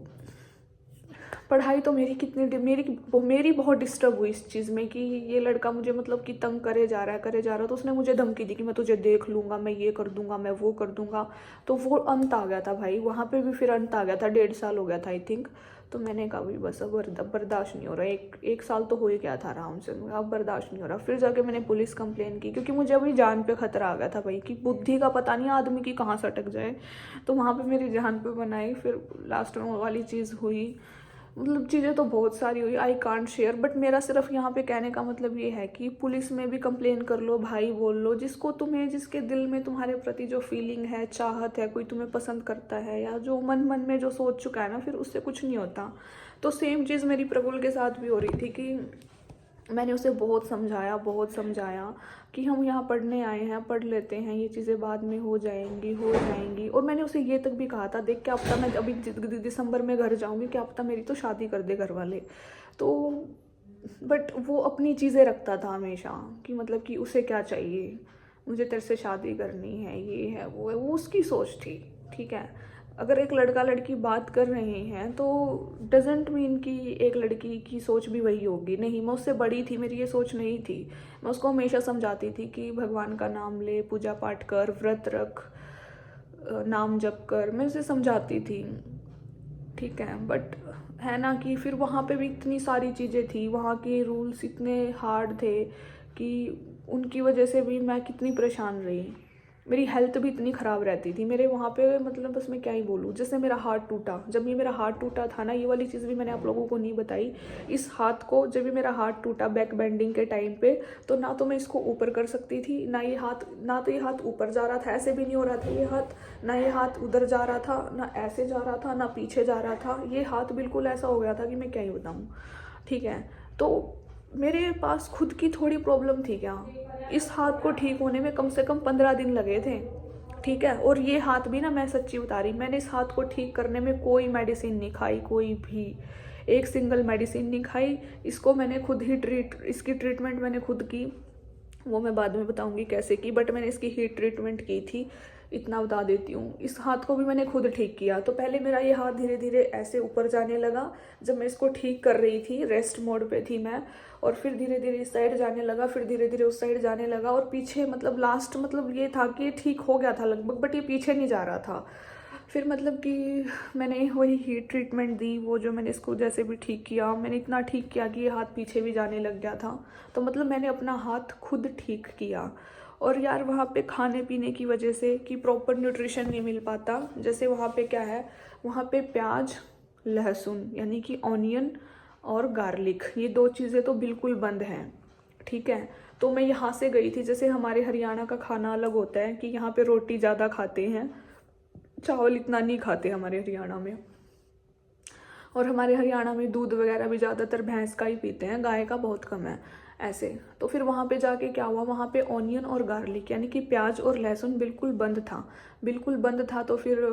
पढ़ाई तो मेरी बहुत डिस्टर्ब हुई इस चीज़ में कि ये लड़का मुझे मतलब कि तंग करे जा रहा है। तो उसने मुझे धमकी दी कि मैं तुझे देख लूँगा, मैं ये कर दूँगा, मैं वो कर दूँगा। तो वो अंत आ गया था भाई, वहाँ पे भी फिर अंत आ गया था। 1.5 साल हो गया था आई थिंक। तो मैंने कहा भी बस अब बर्दाश्त नहीं हो रहा। एक साल तो हो ही गया था आराम से, अब बर्दाश्त नहीं हो रहा। फिर जाके मैंने पुलिस कंप्लेन की, क्योंकि मुझे अभी जान पे खतरा आ गया था भाई, कि बुद्धि का पता नहीं आदमी की कहाँ से अटक जाए। तो वहाँ पे मेरी जान पे बनाई। फिर लास्ट में वाली चीज़ हुई। मतलब चीज़ें तो बहुत सारी हुई, आई कांट शेयर। बट मेरा सिर्फ यहाँ पे कहने का मतलब ये है कि पुलिस में भी कंप्लेन कर लो, भाई बोल लो, जिसको तुम्हें, जिसके दिल में तुम्हारे प्रति जो फीलिंग है, चाहत है, कोई तुम्हें पसंद करता है, या जो मन मन में जो सोच चुका है ना, फिर उससे कुछ नहीं होता। तो सेम चीज़ मेरी प्रगुल के साथ भी हो रही थी कि मैंने उसे बहुत समझाया कि हम यहाँ पढ़ने आए हैं, पढ़ लेते हैं, ये चीज़ें बाद में हो जाएंगी। और मैंने उसे ये तक भी कहा था, देख क्या पता मैं अभी दिसंबर में घर जाऊँगी, क्या पता मेरी तो शादी कर दे घर वाले। तो बट वो अपनी चीज़ें रखता था हमेशा कि मतलब कि उसे क्या चाहिए, मुझे तेरे से शादी करनी है, ये है वो है, वो उसकी सोच थी, ठीक है। अगर एक लड़का लड़की बात कर रहे हैं तो डजेंट मीन कि एक लड़की की सोच भी वही होगी। नहीं, मैं उससे बड़ी थी, मेरी ये सोच नहीं थी। मैं उसको हमेशा समझाती थी कि भगवान का नाम ले, पूजा पाठ कर, व्रत रख, नाम जप कर, मैं उसे समझाती थी, ठीक है। बट है ना कि फिर वहाँ पे भी इतनी सारी चीज़ें थी, वहाँ के रूल्स इतने हार्ड थे कि उनकी वजह से भी मैं कितनी परेशान रही। मेरी हेल्थ भी इतनी ख़राब रहती थी मेरे वहाँ पे, मतलब बस मैं क्या ही बोलूँ। जैसे मेरा हाथ टूटा, जब ये मेरा हाथ टूटा था ना, ये वाली चीज़ भी मैंने आप लोगों को नहीं बताई। इस हाथ को, जब ये मेरा हाथ टूटा बैक बेंडिंग के टाइम पे, तो ना तो मैं इसको ऊपर कर सकती थी, ना तो ये हाथ ऊपर जा रहा था, ऐसे भी नहीं हो रहा था ये हाथ, ना ये हाथ उधर जा रहा था, ना ऐसे जा रहा था, ना पीछे जा रहा था। ये हाथ बिल्कुल ऐसा हो गया था कि मैं क्या ही बताऊँ, ठीक है। तो मेरे पास खुद की थोड़ी प्रॉब्लम थी क्या, इस हाथ को ठीक होने में कम से कम 15 दिन लगे थे, ठीक है। और ये हाथ भी ना, मैं सच्ची बता रही, मैंने इस हाथ को ठीक करने में कोई मेडिसिन नहीं खाई, कोई भी एक सिंगल मेडिसिन नहीं खाई। इसको मैंने खुद ही इसकी ट्रीटमेंट मैंने खुद की, वो मैं बाद में बताऊंगी कैसे की, बट मैंने इसकी हीट ट्रीटमेंट की थी, इतना बता देती हूँ। इस हाथ को भी मैंने खुद ठीक किया। तो पहले मेरा ये हाथ धीरे धीरे ऐसे ऊपर जाने लगा जब मैं इसको ठीक कर रही थी, रेस्ट मोड पे थी मैं, और फिर धीरे धीरे इस साइड जाने लगा, फिर धीरे धीरे उस साइड जाने लगा, और पीछे मतलब लास्ट मतलब ये था कि ठीक हो गया था लगभग, बट ये पीछे नहीं जा रहा था। फिर मतलब कि मैंने वही हीट ट्रीटमेंट दी, वो जो मैंने इसको जैसे भी ठीक किया, मैंने इतना ठीक किया कि ये हाथ पीछे भी जाने लग गया था। तो मतलब मैंने अपना हाथ खुद ठीक किया। और यार वहाँ पे खाने पीने की वजह से कि प्रॉपर न्यूट्रिशन नहीं मिल पाता। जैसे वहाँ पे क्या है, वहाँ पे प्याज, लहसुन यानी कि ऑनियन और गार्लिक, ये 2 चीज़ें तो बिल्कुल बंद हैं, ठीक है। तो मैं यहाँ से गई थी, जैसे हमारे हरियाणा का खाना अलग होता है कि यहाँ पे रोटी ज़्यादा खाते हैं, चावल इतना नहीं खाते हमारे हरियाणा में। और हमारे हरियाणा में दूध वगैरह भी ज़्यादातर भैंस का ही पीते हैं, गाय का बहुत कम है ऐसे। तो फिर वहाँ पे जाके क्या हुआ, वहाँ पे ऑनियन और गार्लिक यानी कि प्याज और लहसुन बिल्कुल बंद था, बिल्कुल बंद था। तो फिर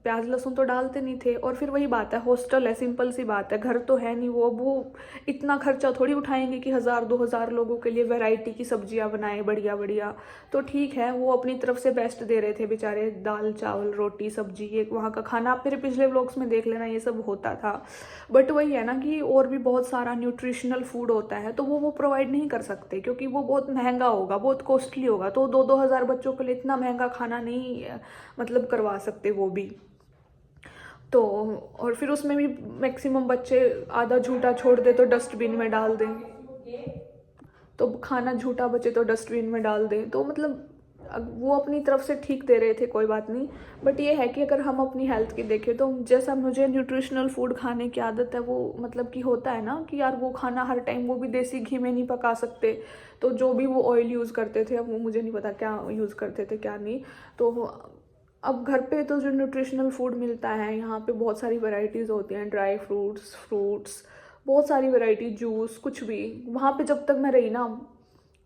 प्याज लहसुन तो डालते नहीं थे। और फिर वही बात है, हॉस्टल है, सिंपल सी बात है, घर तो है नहीं। वो इतना खर्चा थोड़ी उठाएंगे कि 1000-2000 लोगों के लिए वैरायटी की सब्जियां बनाए बढ़िया बढ़िया। तो ठीक है, वो अपनी तरफ से बेस्ट दे रहे थे बेचारे, दाल चावल रोटी सब्जी, ये वहाँ का खाना आप मेरे पिछले व्लॉग्स में देख लेना, ये सब होता था। बट वही है ना कि और भी बहुत सारा न्यूट्रिशनल फूड होता है, तो वो प्रोवाइड नहीं कर सकते क्योंकि वो बहुत महंगा होगा, बहुत कॉस्टली होगा। तो 2-2 हज़ार बच्चों के लिए इतना महंगा खाना नहीं मतलब करवा सकते वो भी। तो और फिर उसमें भी मैक्सिमम बच्चे आधा झूठा छोड़ दे तो डस्टबिन में डाल दें, तो खाना झूठा बचे तो डस्टबिन में डाल दें। तो मतलब वो अपनी तरफ से ठीक दे रहे थे, कोई बात नहीं। बट ये है कि अगर हम अपनी हेल्थ की देखें तो जैसा मुझे न्यूट्रिशनल फूड खाने की आदत है, वो मतलब कि होता है ना कि यार वो खाना हर टाइम, वो भी देसी घी में नहीं पका सकते। तो जो भी वो ऑयल यूज़ करते थे, अब वो मुझे नहीं पता क्या यूज़ करते थे क्या नहीं। तो अब घर पे तो जो न्यूट्रिशनल फूड मिलता है, यहाँ पे बहुत सारी वैरायटीज़ होती हैं, ड्राई फ्रूट्स, बहुत सारी वैरायटी, जूस, कुछ भी। वहाँ पे जब तक मैं रही ना,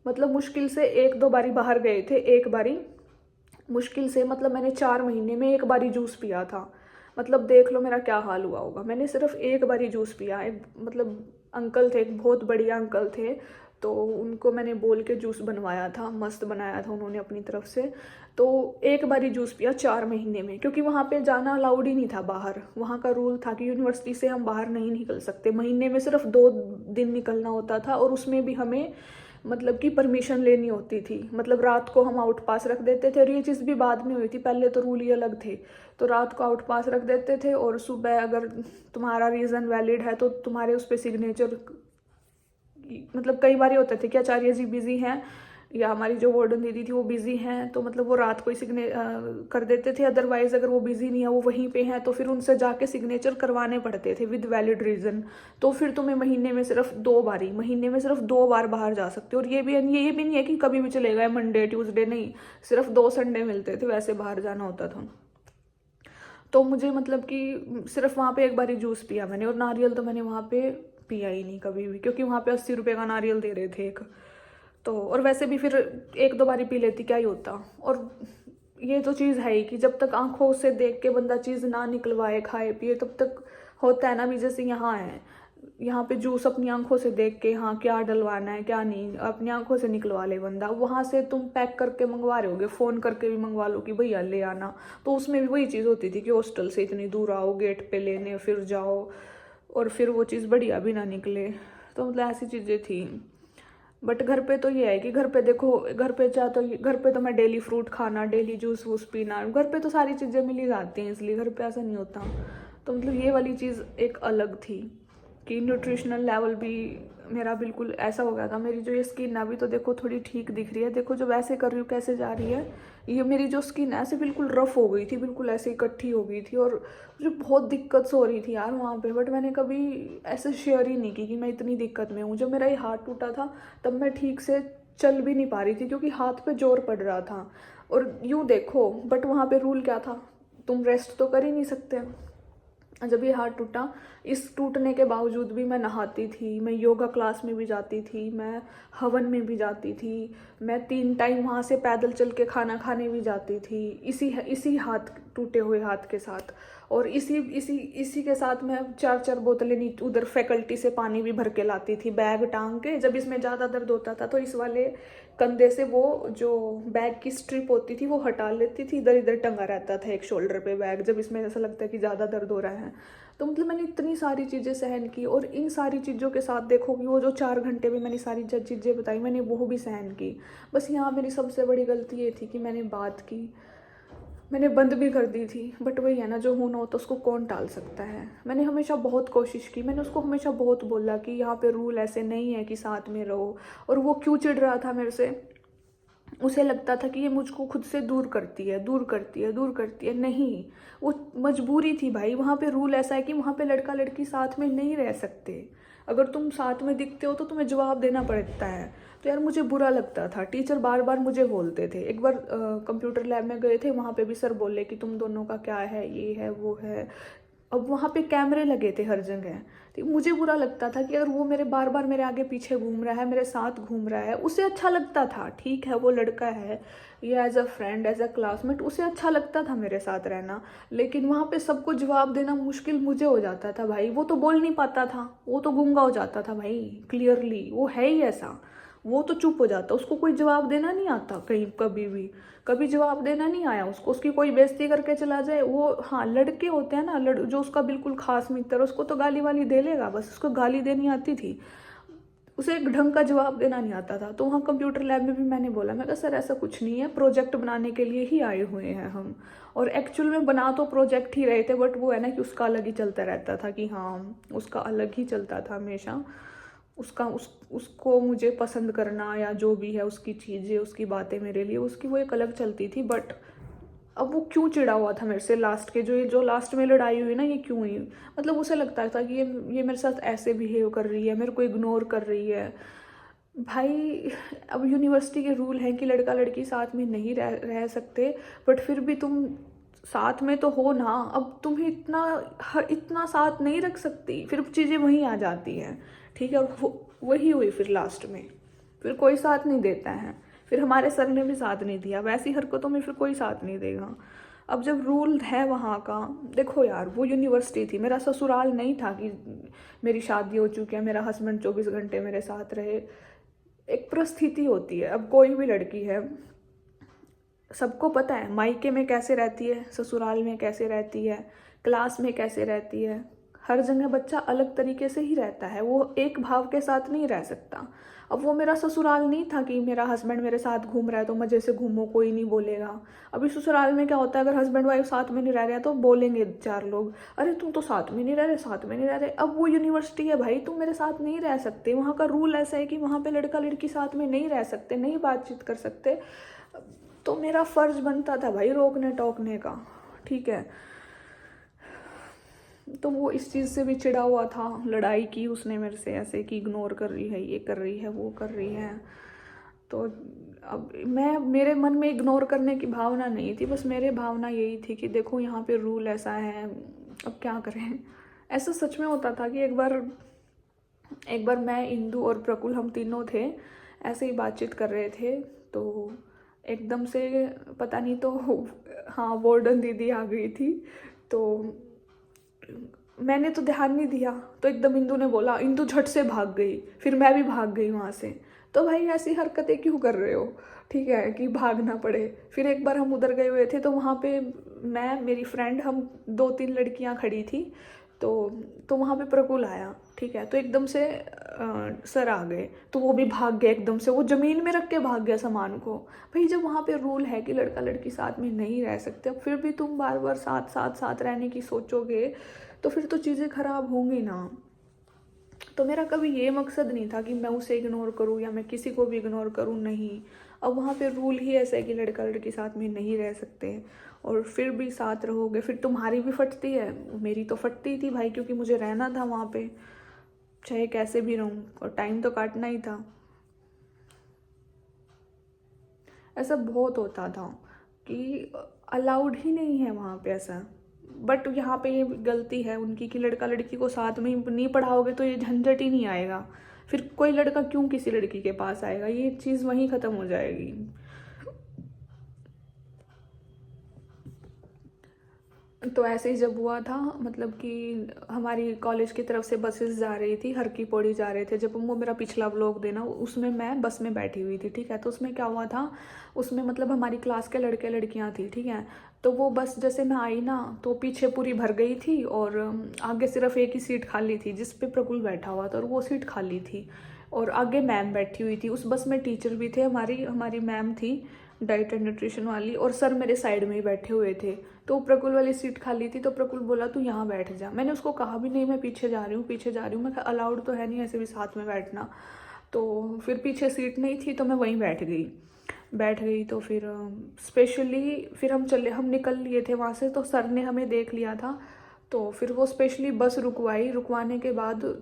मतलब मुश्किल से 1-2 बारी बाहर गए थे, एक बारी मुश्किल से, मतलब मैंने 4 महीने में एक बारी जूस पिया था। मतलब देख लो मेरा क्या हाल हुआ होगा। मैंने सिर्फ एक बारी जूस पिया। एक मतलब अंकल थे, एक बहुत बढ़िया अंकल थे, तो उनको मैंने बोल के जूस बनवाया था, मस्त बनाया था उन्होंने अपनी तरफ से। तो एक बारी जूस पिया 4 महीने में, क्योंकि वहाँ पे जाना अलाउड ही नहीं था बाहर। वहाँ का रूल था कि यूनिवर्सिटी से हम बाहर नहीं निकल सकते, महीने में सिर्फ 2 दिन निकलना होता था, और उसमें भी हमें मतलब कि परमिशन लेनी होती थी। मतलब रात को हम आउट पास रख देते थे, और ये चीज़ भी बाद में हुई थी, पहले तो रूल ही अलग थे। तो रात को आउट पास रख देते थे, और सुबह अगर तुम्हारा रीज़न वैलिड है तो तुम्हारे उस पर सिग्नेचर, मतलब कई बार होते थे कि आचार्य जी बिजी हैं, या हमारी जो वार्डन दीदी थी वो बिजी हैं, तो मतलब वो रात को ही कर देते थे। अदरवाइज अगर वो बिजी नहीं है, वो वहीं पे हैं, तो फिर उनसे जाके सिग्नेचर करवाने पड़ते थे विद वैलिड रीज़न। तो फिर तुम्हें महीने में सिर्फ 2 बार बाहर जा सकते हो। और ये भी नहीं है कि कभी भी चले गए, मंडे ट्यूसडे नहीं, सिर्फ 2 संडे मिलते थे वैसे बाहर जाना होता था। तो मुझे मतलब कि सिर्फ वहाँ पे एक बार ही जूस पिया मैंने, और नारियल तो मैंने वहाँ पे पिया ही नहीं कभी भी, क्योंकि वहाँ पे 80 रुपये का नारियल दे रहे थे एक। तो और वैसे भी फिर 1-2 बारी पी लेती, क्या ही होता। और ये तो चीज़ है ही कि जब तक आंखों से देख के बंदा चीज़ ना निकलवाए खाए पिए, तब तक होता है ना भी। जैसे यहाँ है, यहाँ पे जूस अपनी आंखों से देख के, हाँ क्या डलवाना है क्या नहीं, अपनी आंखों से निकलवा ले बंदा। वहाँ से तुम पैक करके मंगवा रहे होगे, फ़ोन करके भी मंगवा लो कि भैया ले आना। तो उसमें भी वही चीज़ होती थी कि हॉस्टल से इतनी दूर आओ, गेट पे लेने, फिर जाओ, और फिर वो चीज़ बढ़िया भी ना निकले। तो मतलब ऐसी चीज़ें थी। बट घर पे तो ये है कि घर पे देखो, घर पे चाह तो घर पे तो मैं डेली फ्रूट खाना, डेली जूस वूस पीना, घर पे तो सारी चीज़ें मिल ही जाती हैं, इसलिए घर पे ऐसा नहीं होता। तो मतलब ये वाली चीज़ एक अलग थी कि न्यूट्रिशनल लेवल भी मेरा बिल्कुल ऐसा हो गया था। मेरी जो ये स्किन अभी तो देखो थोड़ी ठीक दिख रही है, देखो जो वैसे कर रही हूँ कैसे जा रही है। ये मेरी जो स्किन ऐसे बिल्कुल रफ हो गई थी, बिल्कुल ऐसे इकट्ठी हो गई थी, और मुझे बहुत दिक्कत हो रही थी यार वहाँ पे। बट मैंने कभी ऐसे शेयर ही नहीं की कि मैं इतनी दिक्कत में हूँ। जब मेरा ये हाथ टूटा था तब मैं ठीक से चल भी नहीं पा रही थी, क्योंकि हाथ पे जोर पड़ रहा था। और यूँ देखो, बट वहाँ पे रूल क्या था, तुम रेस्ट तो कर ही नहीं सकते। जब ये हाथ टूटा, इस टूटने के बावजूद भी मैं नहाती थी, मैं योगा क्लास में भी जाती थी, मैं हवन में भी जाती थी, मैं 3 टाइम वहाँ से पैदल चल के खाना खाने भी जाती थी, इसी हाथ, टूटे हुए हाथ के साथ। और इसी के साथ मैं 4-4 बोतलें उधर फैकल्टी से पानी भी भर के लाती थी, बैग टांग के। जब इसमें ज़्यादा दर्द होता था तो इस वाले कंधे से वो जो बैग की स्ट्रिप होती थी वो हटा लेती थी, इधर इधर टंगा रहता था एक शोल्डर पे बैग, जब इसमें ऐसा लगता है कि ज़्यादा दर्द हो रहा है। तो मतलब मैंने इतनी सारी चीज़ें सहन की, और इन सारी चीज़ों के साथ देखो कि वो जो 4 घंटे में मैंने सारी चीज़ें बताई, मैंने वो भी सहन की। बस यहाँ मेरी सबसे बड़ी गलती ये थी कि मैंने बात की, मैंने बंद भी कर दी थी। बट वही है ना, जो होना हो तो उसको कौन टाल सकता है। मैंने हमेशा बहुत कोशिश की, मैंने उसको हमेशा बहुत बोला कि यहाँ पे रूल ऐसे नहीं है कि साथ में रहो। और वो क्यों चिढ़ रहा था मेरे से, उसे लगता था कि ये मुझको खुद से दूर करती है, दूर करती है, दूर करती है। नहीं, वो मजबूरी थी भाई। वहाँ पे रूल ऐसा है कि वहाँ पे लड़का लड़की साथ में नहीं रह सकते। अगर तुम साथ में दिखते हो तो तुम्हें जवाब देना पड़ता है। तो यार मुझे बुरा लगता था, टीचर बार बार मुझे बोलते थे। एक बार कंप्यूटर लैब में गए थे, वहाँ पे भी सर बोले कि तुम दोनों का क्या है, ये है वो है। अब वहाँ पे कैमरे लगे थे हर जगह, तो मुझे बुरा लगता था कि अगर वो मेरे बार बार मेरे आगे पीछे घूम रहा है, मेरे साथ घूम रहा है, उसे अच्छा लगता था, ठीक है वो लड़का है, ये as a friend as a classmate उसे अच्छा लगता था मेरे साथ रहना। लेकिन वहाँ पे सबको जवाब देना मुश्किल मुझे हो जाता था भाई। वो तो बोल नहीं पाता था, वो तो गूंगा हो जाता था भाई, क्लियरली वो है ही ऐसा। वो तो चुप हो जाता, उसको कोई जवाब देना नहीं आता कहीं, कभी भी कभी जवाब देना नहीं आया उसको। उसकी कोई बेइज्जती करके चला जाए, वो हाँ लड़के होते हैं ना, जो उसका बिल्कुल खास मित्र, उसको तो गाली वाली दे लेगा, बस उसको गाली देनी आती थी, उसे एक ढंग का जवाब देना नहीं आता था। तो वहाँ कंप्यूटर लैब में भी मैंने बोला, मैं कहा सर ऐसा कुछ नहीं है, प्रोजेक्ट बनाने के लिए ही आए हुए हैं हम। और एक्चुअल में बना तो प्रोजेक्ट ही रहे थे, बट वो है ना कि उसका अलग ही चलता रहता था, कि हाँ उसका अलग ही चलता था हमेशा। उसको मुझे पसंद करना या जो भी है उसकी चीज़ें, उसकी बातें मेरे लिए, उसकी वो एक अलग चलती थी। बट अब वो क्यों चिढ़ा हुआ था मेरे से, लास्ट के जो लास्ट में लड़ाई हुई ना, ये क्यों हुई। मतलब उसे लगता था कि ये मेरे साथ ऐसे बिहेव कर रही है, मेरे को इग्नोर कर रही है। भाई अब यूनिवर्सिटी के रूल हैं कि लड़का लड़की साथ में नहीं रह सकते, बट फिर भी तुम साथ में तो हो ना। अब तुम्हें इतना साथ नहीं रख सकती, फिर चीज़ें वहीं आ जाती हैं, ठीक है। और वही हुई फिर लास्ट में। फिर कोई साथ नहीं देता है, फिर हमारे सर ने भी साथ नहीं दिया, वैसी हरकतों में फिर कोई साथ नहीं देगा। अब जब रूल है वहाँ का, देखो यार वो यूनिवर्सिटी थी, मेरा ससुराल नहीं था कि मेरी शादी हो चुकी है, मेरा हस्बैंड 24 घंटे मेरे साथ रहे। एक परिस्थिति होती है, अब कोई भी लड़की है, सबको पता है मायके में कैसे रहती है, ससुराल में कैसे रहती है, क्लास में कैसे रहती है, हर जगह बच्चा अलग तरीके से ही रहता है, वो एक भाव के साथ नहीं रह सकता। अब वो मेरा ससुराल नहीं था कि मेरा हस्बैंड मेरे साथ घूम रहा है तो मज़े से घूमो, कोई नहीं बोलेगा। अभी ससुराल में क्या होता है, अगर हस्बैंड वाइफ साथ में नहीं रह रहे हैं तो बोलेंगे 4 लोग, अरे तुम तो साथ में नहीं रह रहे, साथ में नहीं रह रहे। अब वो यूनिवर्सिटी है भाई, तुम मेरे साथ नहीं रह सकते, वहाँ का रूल ऐसा है कि वहाँ पे लड़का लड़की साथ में नहीं रह सकते, नहीं बातचीत कर सकते। तो मेरा फर्ज बनता था भाई रोकने टोकने का, ठीक है। तो वो इस चीज़ से भी चिढ़ा हुआ था, लड़ाई की उसने मेरे से ऐसे कि इग्नोर कर रही है, ये कर रही है, वो कर रही है। तो अब मेरे मन में इग्नोर करने की भावना नहीं थी, बस मेरे भावना यही थी कि देखो यहाँ पे रूल ऐसा है, अब क्या करें। ऐसा सच में होता था कि एक बार मैं, इंदु और प्रकुल, हम तीनों थे, ऐसे ही बातचीत कर रहे थे, तो एकदम से पता नहीं तो हाँ वार्डन दीदी आ गई थी। तो मैंने तो ध्यान नहीं दिया, तो एकदम इंदु ने बोला, इंदु झट से भाग गई, फिर मैं भी भाग गई वहाँ से। तो भाई ऐसी हरकतें क्यों कर रहे हो, ठीक है, कि भागना पड़े। फिर एक बार हम उधर गए हुए थे, तो वहाँ पे मैं, मेरी फ्रेंड, हम 2-3 लड़कियाँ खड़ी थी, तो वहाँ पे प्रकुल आया, ठीक है। तो एकदम से सर आ गए, तो वो भी भाग गए एकदम से, वो ज़मीन में रख के भाग गया सामान को। भाई जब वहाँ पे रूल है कि लड़का लड़की साथ में नहीं रह सकते, अब फिर भी तुम बार बार साथ साथ साथ रहने की सोचोगे तो फिर तो चीज़ें ख़राब होंगी ना। तो मेरा कभी ये मकसद नहीं था कि मैं उसे इग्नोर करूँ या मैं किसी को भी इग्नोर करूँ, नहीं। अब वहाँ पे रूल ही ऐसा है कि लड़का लड़की साथ में नहीं रह सकते, और फिर भी साथ रहोगे, फिर तुम्हारी भी फटती है, मेरी तो फटती थी भाई, क्योंकि मुझे रहना था वहाँ पे, चाहे कैसे भी रहूँ, और टाइम तो काटना ही था। ऐसा बहुत होता था कि अलाउड ही नहीं है वहाँ पे ऐसा। बट यहाँ पे ये गलती है उनकी कि लड़का लड़की को साथ में नहीं पढ़ाओगे तो ये झंझट ही नहीं आएगा, फिर कोई लड़का क्यों किसी लड़की के पास आएगा, ये चीज़ वहीं ख़त्म हो जाएगी। तो ऐसे ही जब हुआ था, मतलब कि हमारी कॉलेज की तरफ से बसेस जा रही थी, हर की पौड़ी जा रहे थे, जब वो मेरा पिछला व्लॉग देना, उसमें मैं बस में बैठी हुई थी, ठीक है। तो उसमें क्या हुआ था, उसमें मतलब हमारी क्लास के लड़के लड़कियां थी, ठीक है। तो वो बस जैसे मैं आई ना, तो पीछे पूरी भर गई थी, और आगे सिर्फ एक ही सीट खाली थी जिस पे प्रकुल बैठा हुआ था, और वो सीट खाली थी, और आगे मैम बैठी हुई थी। उस बस में टीचर भी थे, हमारी मैम थी डाइट एंड न्यूट्रिशन वाली, और सर मेरे साइड में ही बैठे हुए थे। तो प्रकुल वाली सीट खाली थी, तो प्रकुल बोला तू यहाँ बैठ जा। मैंने उसको कहा भी नहीं मैं पीछे जा रही हूँ, पीछे जा रही हूँ, मैं कहा अलाउड तो है नहीं ऐसे भी साथ में बैठना। तो फिर पीछे सीट नहीं थी, तो मैं वहीं बैठ गई। तो फिर स्पेशली फिर हम निकल लिए थे वहाँ से, तो सर ने हमें देख लिया था, तो फिर वो स्पेशली बस रुकवाने के बाद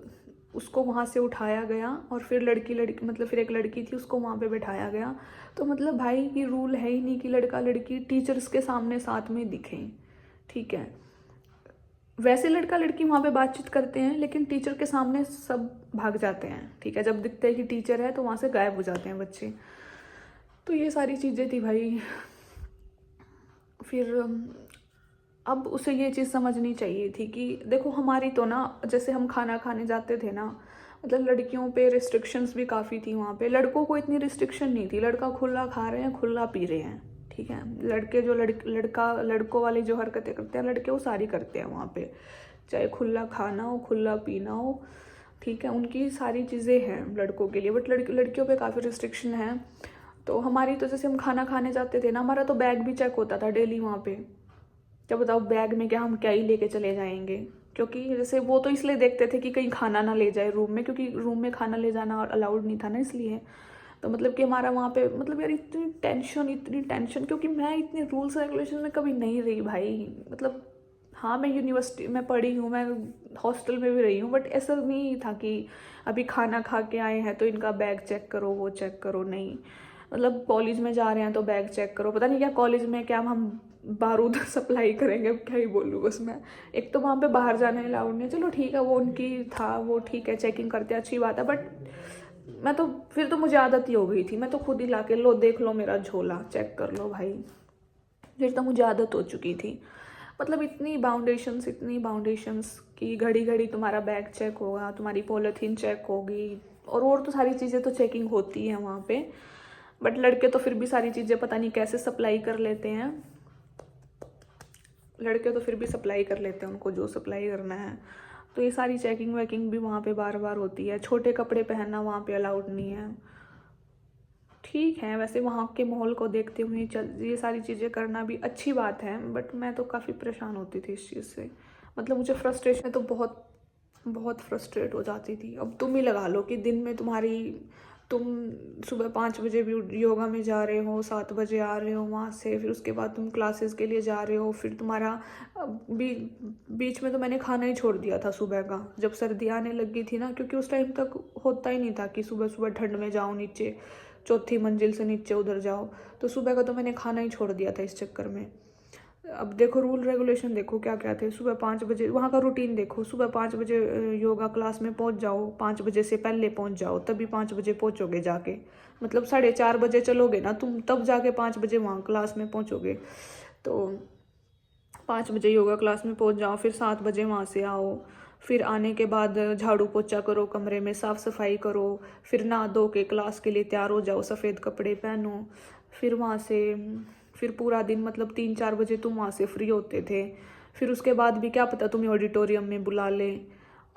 उसको वहाँ से उठाया गया, और फिर लड़की मतलब फिर एक लड़की थी, उसको वहाँ पे बैठाया गया। तो मतलब भाई ये रूल है ही नहीं कि लड़का लड़की टीचर्स के सामने साथ में दिखें, ठीक है। वैसे लड़का लड़की वहाँ पे बातचीत करते हैं, लेकिन टीचर के सामने सब भाग जाते हैं, ठीक है। जब दिखते हैं कि टीचर है तो वहाँ से गायब हो जाते हैं बच्चे। तो ये सारी चीज़ें थी भाई। फिर अब उसे ये चीज़ समझनी चाहिए थी कि देखो हमारी तो ना, जैसे हम खाना खाने जाते थे ना, मतलब लड़कियों पे रिस्ट्रिक्शंस भी काफ़ी थी वहाँ पे, लड़कों को इतनी रिस्ट्रिक्शन नहीं थी, लड़का खुला खा रहे हैं, खुला पी रहे हैं, ठीक है। लड़के जो लड़कों वाली जो हरकतें करते हैं लड़के, वो सारी करते हैं वहाँ पे, चाहे खुला खाना हो, खुला पीना हो, ठीक है, उनकी सारी चीज़ें हैं लड़कों के लिए। बट लड़कियों पे काफ़ी रिस्ट्रिक्शन है। तो हमारी तो जैसे हम खाना खाने जाते थे ना, हमारा तो बैग भी चेक होता था डेली वहाँ पे। क्या बताओ बैग में क्या हम क्या ही लेके चले जाएंगे, क्योंकि जैसे वो तो इसलिए देखते थे कि कहीं खाना ना ले जाए रूम में, क्योंकि रूम में खाना ले जाना अलाउड नहीं था ना, इसलिए। तो मतलब कि हमारा वहाँ पे, मतलब यार इतनी टेंशन, क्योंकि मैं इतने रूल्स रेगुलेशन में कभी नहीं रही भाई। मतलब हाँ मैं यूनिवर्सिटी में पढ़ी हूँ, मैं हॉस्टल में भी रही हूँ, बट ऐसा नहीं था कि अभी खाना खा के आए हैं तो इनका बैग चेक करो, वो चेक करो, नहीं। मतलब कॉलेज में जा रहे हैं तो बैग चेक करो, पता नहीं क्या कॉलेज में क्या हम बारूद सप्लाई करेंगे, अब क्या ही बोलूँ बस मैं। एक तो वहाँ पे बाहर जाने अलाउड नहीं, चलो ठीक है वो उनकी था, वो ठीक है चेकिंग करते हैं, अच्छी बात है, बट मैं तो फिर तो मुझे आदत ही हो गई थी, मैं तो खुद ही लाके लो देख लो मेरा झोला चेक कर लो भाई, फिर तो मुझे आदत हो चुकी थी। मतलब इतनी बाउंडेशंस कि घड़ी घड़ी तुम्हारा बैग चेक होगा, तुम्हारी पॉलिथीन चेक होगी, और तो सारी चीज़ें तो चेकिंग होती है वहाँ पे। बट लड़के तो फिर भी सारी चीज़ें पता नहीं कैसे सप्लाई कर लेते हैं, लड़के तो फिर भी सप्लाई कर लेते हैं उनको जो सप्लाई करना है। तो ये सारी चेकिंग वेकिंग भी वहाँ पे बार बार होती है। छोटे कपड़े पहनना वहाँ पे अलाउड नहीं है। ठीक है, वैसे वहाँ के माहौल को देखते हुए ये सारी चीज़ें करना भी अच्छी बात है, बट मैं तो काफ़ी परेशान होती थी इस चीज़ से। मतलब मुझे फ्रस्ट्रेशन तो बहुत बहुत फ्रस्ट्रेट हो जाती थी। अब तुम ही लगा लो कि दिन में तुम सुबह 5 बजे भी योगा में जा रहे हो, 7 बजे आ रहे हो वहाँ से, फिर उसके बाद तुम क्लासेस के लिए जा रहे हो, फिर तुम्हारा बीच में तो मैंने खाना ही छोड़ दिया था सुबह का, जब सर्दी आने लगी थी ना, क्योंकि उस टाइम तक होता ही नहीं था कि सुबह सुबह ठंड में जाओ नीचे, चौथी मंजिल से नीचे उधर जाओ। तो सुबह का तो मैंने खाना ही छोड़ दिया था इस चक्कर में। अब देखो रूल रेगुलेशन देखो क्या क्या थे। सुबह 5 बजे वहाँ का रूटीन देखो, सुबह 5 बजे योगा क्लास में पहुँच जाओ, 5 बजे से पहले पहुँच जाओ, तभी 5 बजे पहुँचोगे जाके। मतलब 4:30 बजे चलोगे ना तुम, तब जाके 5 बजे वहाँ क्लास में पहुँचोगे। तो 5 बजे योगा क्लास में पहुँच जाओ, फिर 7 बजे वहाँ से आओ, फिर आने के बाद झाड़ू पोछा करो, कमरे में साफ़ सफाई करो, फिर नहा धो के क्लास के लिए तैयार हो जाओ, सफ़ेद कपड़े पहनो। फिर वहाँ से फिर पूरा दिन मतलब 3-4 बजे तुम वहाँ से फ्री होते थे। फिर उसके बाद भी क्या पता तुम्हें ऑडिटोरियम में बुला लें,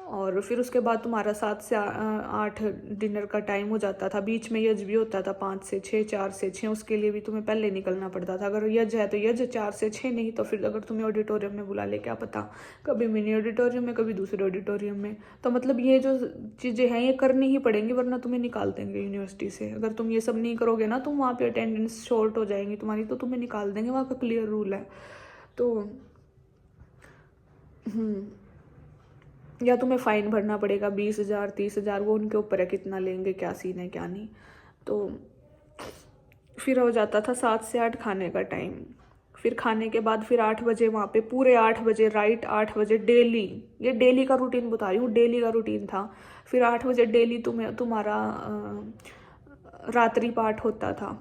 और फिर उसके बाद तुम्हारा 7 से 8 डिनर का टाइम हो जाता था। बीच में यज भी होता था 5 से 6, 4 से 6, उसके लिए भी तुम्हें पहले निकलना पड़ता था। अगर यज है तो यज, 4 से 6 नहीं तो फिर अगर तुम्हें ऑडिटोरियम में बुला ले, क्या पता कभी मिनी ऑडिटोरियम में, कभी दूसरे ऑडिटोरियम में। तो मतलब ये जो चीज़ें हैं ये करनी ही पड़ेंगी, वरना तुम्हें निकाल देंगे यूनिवर्सिटी से। अगर तुम ये सब नहीं करोगे ना, तुम वहाँ पर अटेंडेंस शॉर्ट हो जाएंगी तुम्हारी, तो तुम्हें निकाल देंगे, वहाँ का क्लियर रूल है। तो या तुम्हें फ़ाइन भरना पड़ेगा 20,000 30,000, वो उनके ऊपर है कितना लेंगे, क्या सीन है क्या नहीं। तो फिर हो जाता था 7 से 8 खाने का टाइम। फिर खाने के बाद फिर 8 बजे वहाँ पे, पूरे 8 बजे, राइट 8 बजे डेली, ये डेली का रूटीन बता रही हूँ, डेली का रूटीन था। फिर 8 बजे डेली तुम्हारा रात्रि पाठ होता था।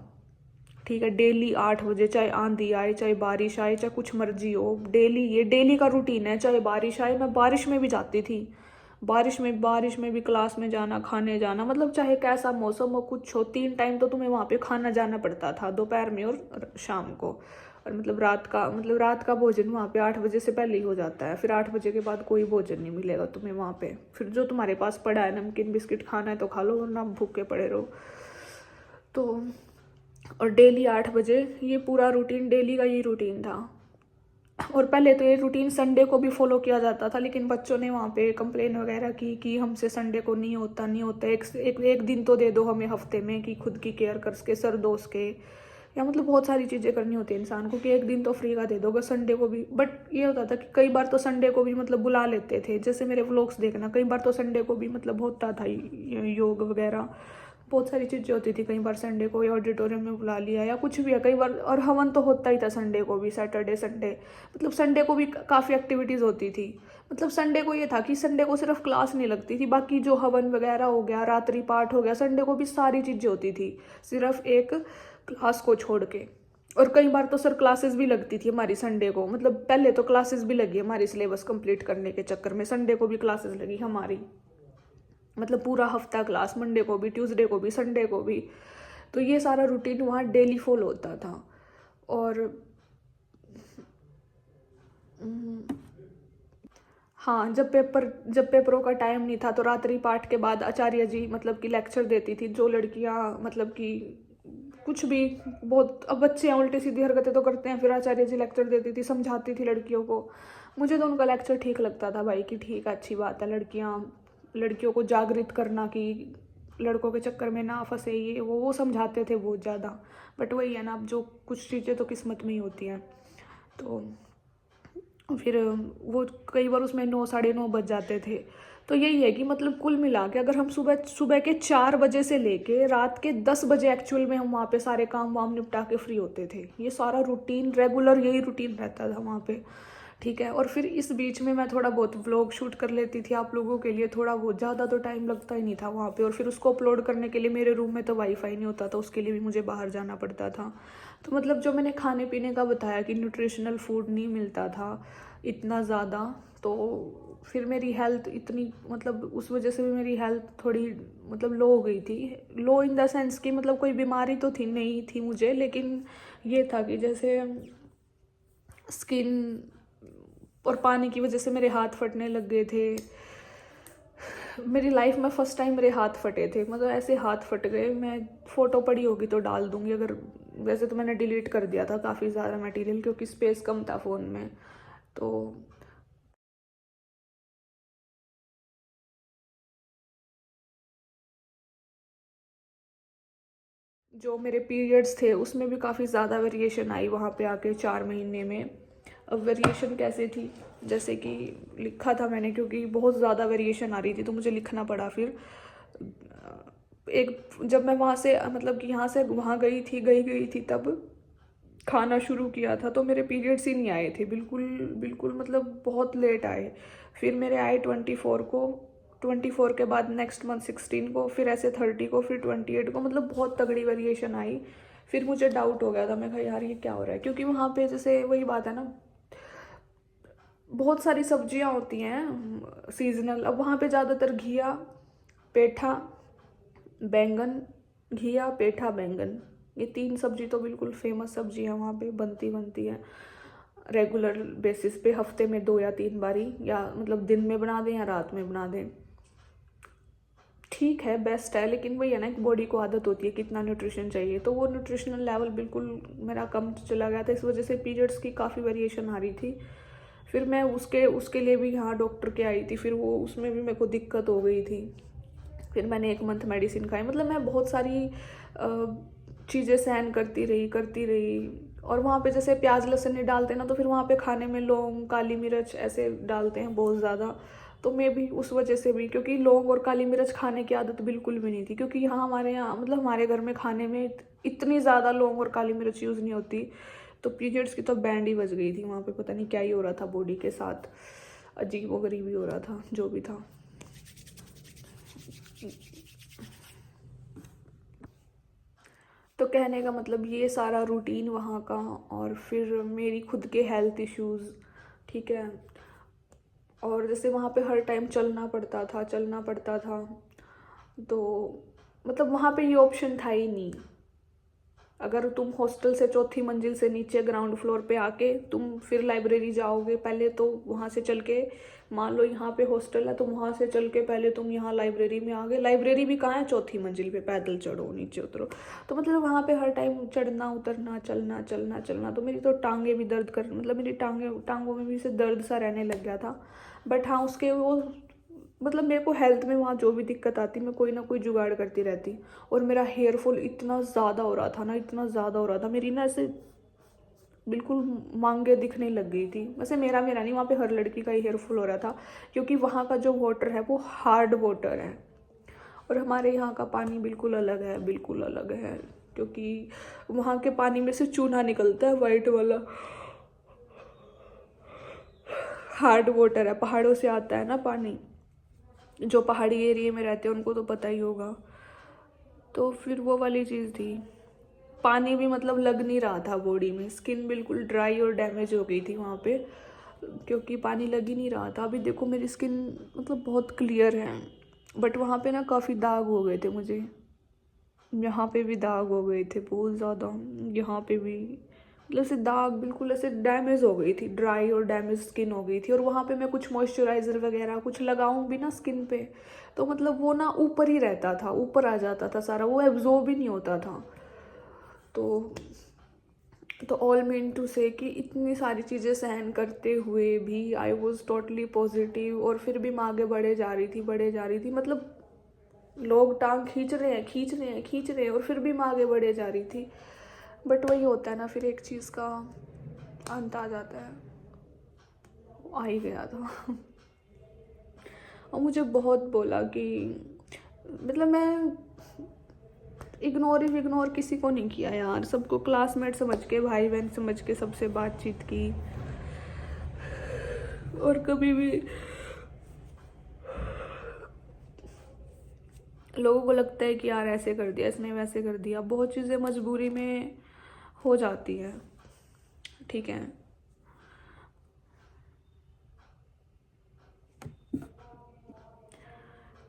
ठीक है, डेली 8 बजे, चाहे आंधी आए, चाहे बारिश आए, चाहे कुछ मर्जी हो, डेली, ये डेली का रूटीन है। चाहे बारिश आए, मैं बारिश में भी जाती थी, बारिश में भी क्लास में जाना, खाने जाना, मतलब चाहे कैसा मौसम हो, कुछ हो, 3 टाइम तो तुम्हें वहाँ पे खाना जाना पड़ता था, दोपहर में और शाम को। और मतलब रात का भोजन वहाँ पे 8 बजे से पहले ही हो जाता है। फिर 8 बजे के बाद कोई भोजन नहीं मिलेगा तुम्हें वहाँ पे। फिर जो तुम्हारे पास पड़ा है, नमकीन बिस्किट खाना है तो खा लो, वरना भूखे पड़े रहो। तो और डेली 8 बजे, ये पूरा रूटीन डेली का ये रूटीन था। और पहले तो ये रूटीन संडे को भी फॉलो किया जाता था, लेकिन बच्चों ने वहाँ पे कंप्लेन वगैरह की कि हमसे संडे को नहीं होता, एक दिन तो दे दो हमें हफ्ते में, कि खुद की केयर कर सके, सर दोस्त के, या मतलब बहुत सारी चीज़ें करनी होती है इंसान को, कि एक दिन तो फ्री का दे दोगे संडे को भी। बट ये होता था कि कई बार तो संडे को भी मतलब बुला लेते थे, जैसे मेरे व्लॉग्स देखना, कई बार तो संडे को भी मतलब होता था योग वगैरह, बहुत सारी चीज़ें होती थी। कई बार संडे को या ऑडिटोरियम में बुला लिया या कुछ भी है, कई बार। और हवन तो होता ही था संडे को भी, सैटरडे संडे, मतलब संडे को भी काफ़ी एक्टिविटीज़ होती थी। मतलब संडे को ये था कि संडे को सिर्फ क्लास नहीं लगती थी, बाकी जो हवन वगैरह हो गया, रात्रि पाठ हो गया, संडे को भी सारी चीज़ें होती थी, सिर्फ एक क्लास को छोड़ के। और कई बार तो सर क्लासेस भी लगती थी हमारी संडे को, मतलब पहले तो क्लासेस भी लगी हमारी सिलेबस कंप्लीट करने के चक्कर में, संडे को भी क्लासेस लगी हमारी, मतलब पूरा हफ्ता क्लास, मंडे को भी, ट्यूसडे को भी, संडे को भी। तो ये सारा रूटीन वहाँ डेली फॉलो होता था। और हाँ, जब पेपरों का टाइम नहीं था तो रात्रि पाठ के बाद आचार्य जी मतलब कि लेक्चर देती थी। जो लड़कियाँ मतलब कि कुछ भी, बहुत, अब बच्चे हैं उल्टी सीधी हरकतें तो करते हैं, फिर आचार्य जी लेक्चर देती थी, समझाती थी लड़कियों को। मुझे तो उनका लेक्चर ठीक लगता था भाई, कि ठीक है, अच्छी बात है, लड़कियों को जागृत करना, कि लड़कों के चक्कर में ना फंसे, ये वो समझाते थे बहुत ज़्यादा। बट वही है ना, अब जो कुछ चीज़ें तो किस्मत में ही होती हैं। तो फिर वो कई बार उसमें 9 साढ़े 9 बज जाते थे। तो यही है कि मतलब कुल मिला के अगर हम सुबह के 4 बजे से लेके रात के 10 बजे एक्चुअल में हम वहाँ पे सारे काम वाम निपटा के फ्री होते थे। ये सारा रूटीन रेगुलर यही रूटीन रहता था वहाँ पे। ठीक है। और फिर इस बीच में मैं थोड़ा बहुत व्लॉग शूट कर लेती थी आप लोगों के लिए, थोड़ा बहुत, ज़्यादा तो टाइम लगता ही नहीं था वहाँ पे। और फिर उसको अपलोड करने के लिए मेरे रूम में तो वाईफाई नहीं होता था, उसके लिए भी मुझे बाहर जाना पड़ता था। तो मतलब जो मैंने खाने पीने का बताया कि न्यूट्रिशनल फूड नहीं मिलता था इतना ज़्यादा, तो फिर मेरी हेल्थ इतनी, मतलब उस वजह से भी मेरी हेल्थ थोड़ी मतलब लो हो गई थी। लो इन द सेंस कि मतलब कोई बीमारी तो थी नहीं थी मुझे, लेकिन ये था कि जैसे स्किन और पानी की वजह से मेरे हाथ फटने लग गए थे। मेरी लाइफ में फर्स्ट टाइम मेरे हाथ फटे थे, मतलब ऐसे हाथ फट गए। मैं फ़ोटो पड़ी होगी तो डाल दूंगी अगर, वैसे तो मैंने डिलीट कर दिया था काफ़ी ज़्यादा मटेरियल क्योंकि स्पेस कम था फ़ोन में। तो जो मेरे पीरियड्स थे उसमें भी काफ़ी ज़्यादा वेरिएशन आई वहाँ पे आके 4 महीने में। अब वेरिएशन कैसे थी, जैसे कि लिखा था मैंने, क्योंकि बहुत ज़्यादा वेरिएशन आ रही थी तो मुझे लिखना पड़ा। फिर एक, जब मैं वहाँ से मतलब कि यहाँ से वहाँ गई थी तब खाना शुरू किया था तो मेरे पीरियड्स ही नहीं आए थे, बिल्कुल बिल्कुल, मतलब बहुत लेट आए। फिर मेरे आए 24 को, 24 के बाद नेक्स्ट मंथ 16 को, फिर ऐसे 30 को, फिर 28 को, मतलब बहुत तगड़ी वेरिएशन आई। फिर मुझे डाउट हो गया था, मैं कहा यार ये क्या हो रहा है, क्योंकि वहाँ पे जैसे वही बात है ना, बहुत सारी सब्जियां होती हैं सीजनल। अब वहाँ पे ज़्यादातर घिया, पेठा, बैंगन, घिया, पेठा, बैंगन, ये 3 सब्जी तो बिल्कुल फेमस सब्जी है वहाँ पे, बनती है रेगुलर बेसिस पे, हफ्ते में 2 या 3 बारी, या मतलब दिन में बना दें या रात में बना दें। ठीक है, बेस्ट है, लेकिन वही है ना कि बॉडी को आदत होती है कितना न्यूट्रिशन चाहिए, तो वो न्यूट्रिशनल लेवल बिल्कुल मेरा कम चला गया था। इस वजह से पीरियड्स की काफ़ी वेरिएशन आ रही थी। फिर मैं उसके उसके लिए भी यहाँ डॉक्टर के आई थी, फिर वो उसमें भी मेरे को दिक्कत हो गई थी। फिर मैंने 1 मंथ मेडिसिन खाई, मतलब मैं बहुत सारी चीज़ें सहन करती रही। और वहाँ पे जैसे प्याज लहसुन नहीं डालते ना, तो फिर वहाँ पे खाने में लौंग, काली मिर्च ऐसे डालते हैं बहुत ज़्यादा। तो मैं भी उस वजह से भी, क्योंकि लौंग और काली मिर्च खाने की आदत बिल्कुल भी नहीं थी, क्योंकि यहाँ हमारे यहाँ मतलब हमारे घर में खाने में इतनी ज़्यादा लौंग और काली मिर्च यूज़ नहीं होती। तो पीरियड्स की तो बैंड ही बज गई थी वहाँ पे, पता नहीं क्या ही हो रहा था बॉडी के साथ, अजीब व गरीब ही हो रहा था जो भी था। तो कहने का मतलब ये सारा रूटीन वहाँ का, और फिर मेरी खुद के हेल्थ इश्यूज़, ठीक है। और जैसे वहाँ पे हर टाइम चलना पड़ता था, तो मतलब वहाँ पे ये ऑप्शन था ही नहीं। अगर तुम हॉस्टल से 4थी मंजिल से नीचे ग्राउंड फ्लोर पे आके तुम फिर लाइब्रेरी जाओगे, पहले तो वहाँ से चल के, मान लो यहाँ पे हॉस्टल है तो वहाँ से चल के पहले तुम यहाँ लाइब्रेरी में आ गए। लाइब्रेरी भी कहाँ है, 4थी मंजिल पे, पैदल चढ़ो नीचे उतरो। तो मतलब वहाँ पे हर टाइम चढ़ना उतरना, चलना, तो मेरी तो टांगे भी दर्द कर, मतलब मेरी टांगों में भी से दर्द सा रहने लग गया था। बट हाँ, उसके वो मतलब मेरे को हेल्थ में वहाँ जो भी दिक्कत आती मैं कोई ना कोई जुगाड़ करती रहती। और मेरा हेयर फॉल इतना ज़्यादा हो रहा था ना, इतना ज़्यादा हो रहा था, मेरी ना ऐसे बिल्कुल मांगे दिखने लग गई थी। वैसे मेरा मेरा नहीं, वहाँ पे हर लड़की का ही हेयर फॉल हो रहा था, क्योंकि वहाँ का जो वाटर है वो हार्ड वाटर है और हमारे यहाँ का पानी बिल्कुल अलग है, बिल्कुल अलग है। क्योंकि वहाँ के पानी में से चूना निकलता है वाइट वाला, हार्ड वाटर है, पहाड़ों से आता है ना पानी। जो पहाड़ी एरिया में रहते हैं उनको तो पता ही होगा। तो फिर वो वाली चीज़ थी, पानी भी मतलब लग नहीं रहा था बॉडी में, स्किन बिल्कुल ड्राई और डैमेज हो गई थी वहाँ पे, क्योंकि पानी लग ही नहीं रहा था। अभी देखो मेरी स्किन मतलब बहुत क्लियर है, बट वहाँ पे ना काफ़ी दाग हो गए थे मुझे, यहाँ पे भी दाग हो गए थे बहुत ज़्यादा, यहाँ पे भी, मतलब ऐसे दाग बिल्कुल ऐसे डैमेज हो गई थी, ड्राई और डैमेज स्किन हो गई थी। और वहाँ पे मैं कुछ मॉइस्चराइज़र वगैरह कुछ लगाऊं भी ना स्किन पे, तो मतलब वो ना ऊपर ही रहता था, ऊपर आ जाता था सारा, वो एब्जॉर्ब ही नहीं होता था। तो ऑल मीन टू से कि इतनी सारी चीज़ें सहन करते हुए भी आई वॉज टोटली पॉजिटिव, और फिर भी मैं आगे बढ़े जा रही थी, मतलब लोग टांग खींच रहे हैं और फिर भी मैं आगे बढ़े जा रही थी। बट वही होता है ना, फिर एक चीज़ का अंत आ जाता है, आ ही गया था। और मुझे बहुत बोला कि मतलब मैं इग्नोर किसी को नहीं किया यार, सबको क्लासमेट समझ के, भाई बहन समझ के सबसे बातचीत की। और कभी भी लोगों को लगता है कि यार ऐसे कर दिया इसने, वैसे कर दिया, बहुत चीज़ें मजबूरी में हो जाती है, ठीक है।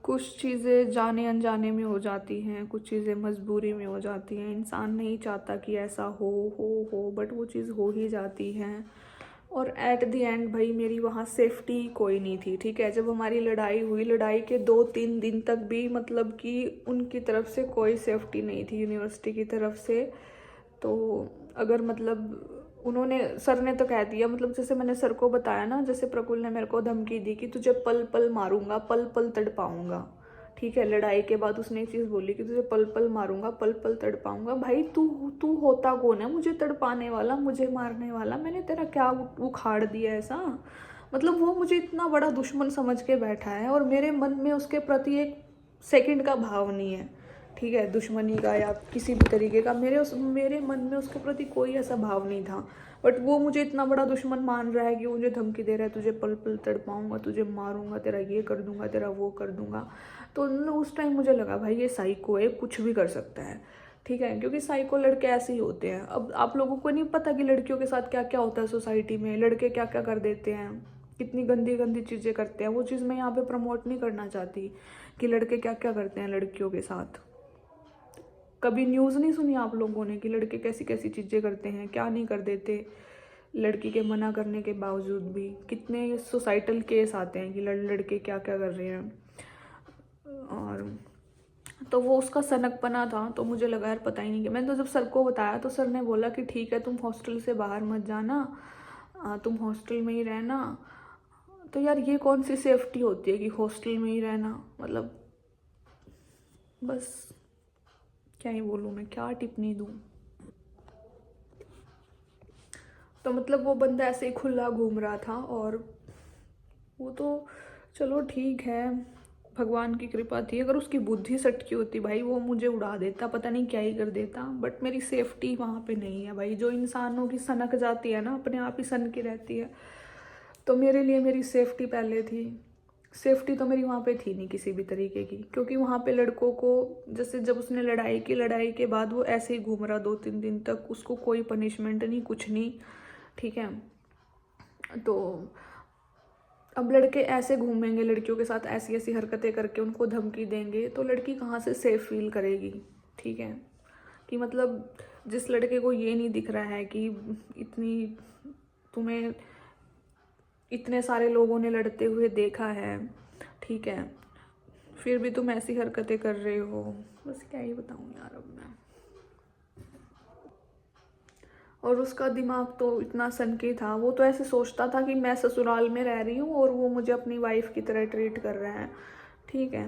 कुछ चीज़ें जाने अनजाने में हो जाती हैं, कुछ चीज़ें मजबूरी में हो जाती हैं, इंसान नहीं चाहता कि ऐसा हो बट वो चीज़ हो ही जाती है। और एट द एंड भाई मेरी वहाँ सेफ्टी कोई नहीं थी, ठीक है। जब हमारी लड़ाई हुई, लड़ाई के 2-3 दिन तक भी मतलब कि उनकी तरफ से कोई सेफ्टी नहीं थी यूनिवर्सिटी की तरफ से। तो अगर मतलब उन्होंने, सर ने तो कह दिया, मतलब जैसे मैंने सर को बताया ना, जैसे प्रकुल ने मेरे को धमकी दी कि तुझे पल पल मारूंगा, पल पल तड़पाऊंगा, ठीक है। लड़ाई के बाद उसने एक चीज़ बोली कि तुझे पल पल मारूंगा, पल पल तड़पाऊंगा। भाई तू तू होता कौन है मुझे तड़पाने वाला, मुझे मारने वाला? मैंने तेरा क्या उखाड़ दिया ऐसा? मतलब वो मुझे इतना बड़ा दुश्मन समझ के बैठा है और मेरे मन में उसके प्रति एक सेकंड का भाव नहीं है, ठीक है, दुश्मनी का या किसी भी तरीके का। मेरे मन में उसके प्रति कोई ऐसा भाव नहीं था, बट वो मुझे इतना बड़ा दुश्मन मान रहा है कि मुझे धमकी दे रहा है, तुझे पल पल तड़पाऊंगा, तुझे मारूंगा, तेरा ये कर दूंगा, तेरा वो कर दूंगा। तो उस टाइम मुझे लगा भाई ये साइको है, कुछ भी कर सकता है, ठीक है, क्योंकि साइको लड़के ऐसे ही होते हैं। अब आप लोगों को नहीं पता कि लड़कियों के साथ क्या क्या होता है सोसाइटी में, लड़के क्या क्या कर देते हैं, कितनी गंदी गंदी चीज़ें करते हैं। वो चीज़ मैं यहाँ पे प्रमोट नहीं करना चाहती कि लड़के क्या क्या करते हैं लड़कियों के साथ। कभी न्यूज़ नहीं सुनी आप लोगों ने कि लड़के कैसी कैसी चीज़ें करते हैं, क्या नहीं कर देते लड़की के मना करने के बावजूद भी? कितने सोसाइटल केस आते हैं कि लड़के क्या क्या कर रहे हैं। और तो वो उसका सनकपना था, तो मुझे लगा यार पता ही नहीं। कि मैंने तो जब सर को बताया तो सर ने बोला कि ठीक है तुम हॉस्टल से बाहर मत जाना, तुम हॉस्टल में ही रहना। तो यार ये कौन सी सेफ्टी होती है कि हॉस्टल में ही रहना? मतलब बस क्या ही बोलूँ मैं, क्या टिप्पणी दूँ। तो मतलब वो बंदा ऐसे ही खुला घूम रहा था, और वो तो चलो ठीक है, भगवान की कृपा थी। अगर उसकी बुद्धि सटकी होती भाई वो मुझे उड़ा देता, पता नहीं क्या ही कर देता। बट मेरी सेफ्टी वहाँ पे नहीं है भाई। जो इंसानों की सनक जाती है ना, अपने आप ही सन की रहती है। तो मेरे लिए मेरी सेफ्टी पहले थी। सेफ्टी तो मेरी वहाँ पे थी नहीं किसी भी तरीके की, क्योंकि वहाँ पे लड़कों को, जैसे जब उसने लड़ाई की, लड़ाई के बाद वो ऐसे ही घूम रहा 2-3 दिन तक, उसको कोई पनिशमेंट नहीं, कुछ नहीं, ठीक है। तो अब लड़के ऐसे घूमेंगे लड़कियों के साथ, ऐसी ऐसी हरकतें करके उनको धमकी देंगे, तो लड़की कहाँ से सेफ फील करेगी, ठीक है। कि मतलब जिस लड़के को ये नहीं दिख रहा है कि इतनी, तुम्हें इतने सारे लोगों ने लड़ते हुए देखा है, ठीक है, फिर भी तुम ऐसी हरकतें कर रहे हो, बस क्या ही बताऊँ यार अब मैं। और उसका दिमाग तो इतना सनकी था, वो तो ऐसे सोचता था कि मैं ससुराल में रह रही हूँ और वो मुझे अपनी वाइफ की तरह ट्रीट कर रहे हैं, ठीक है।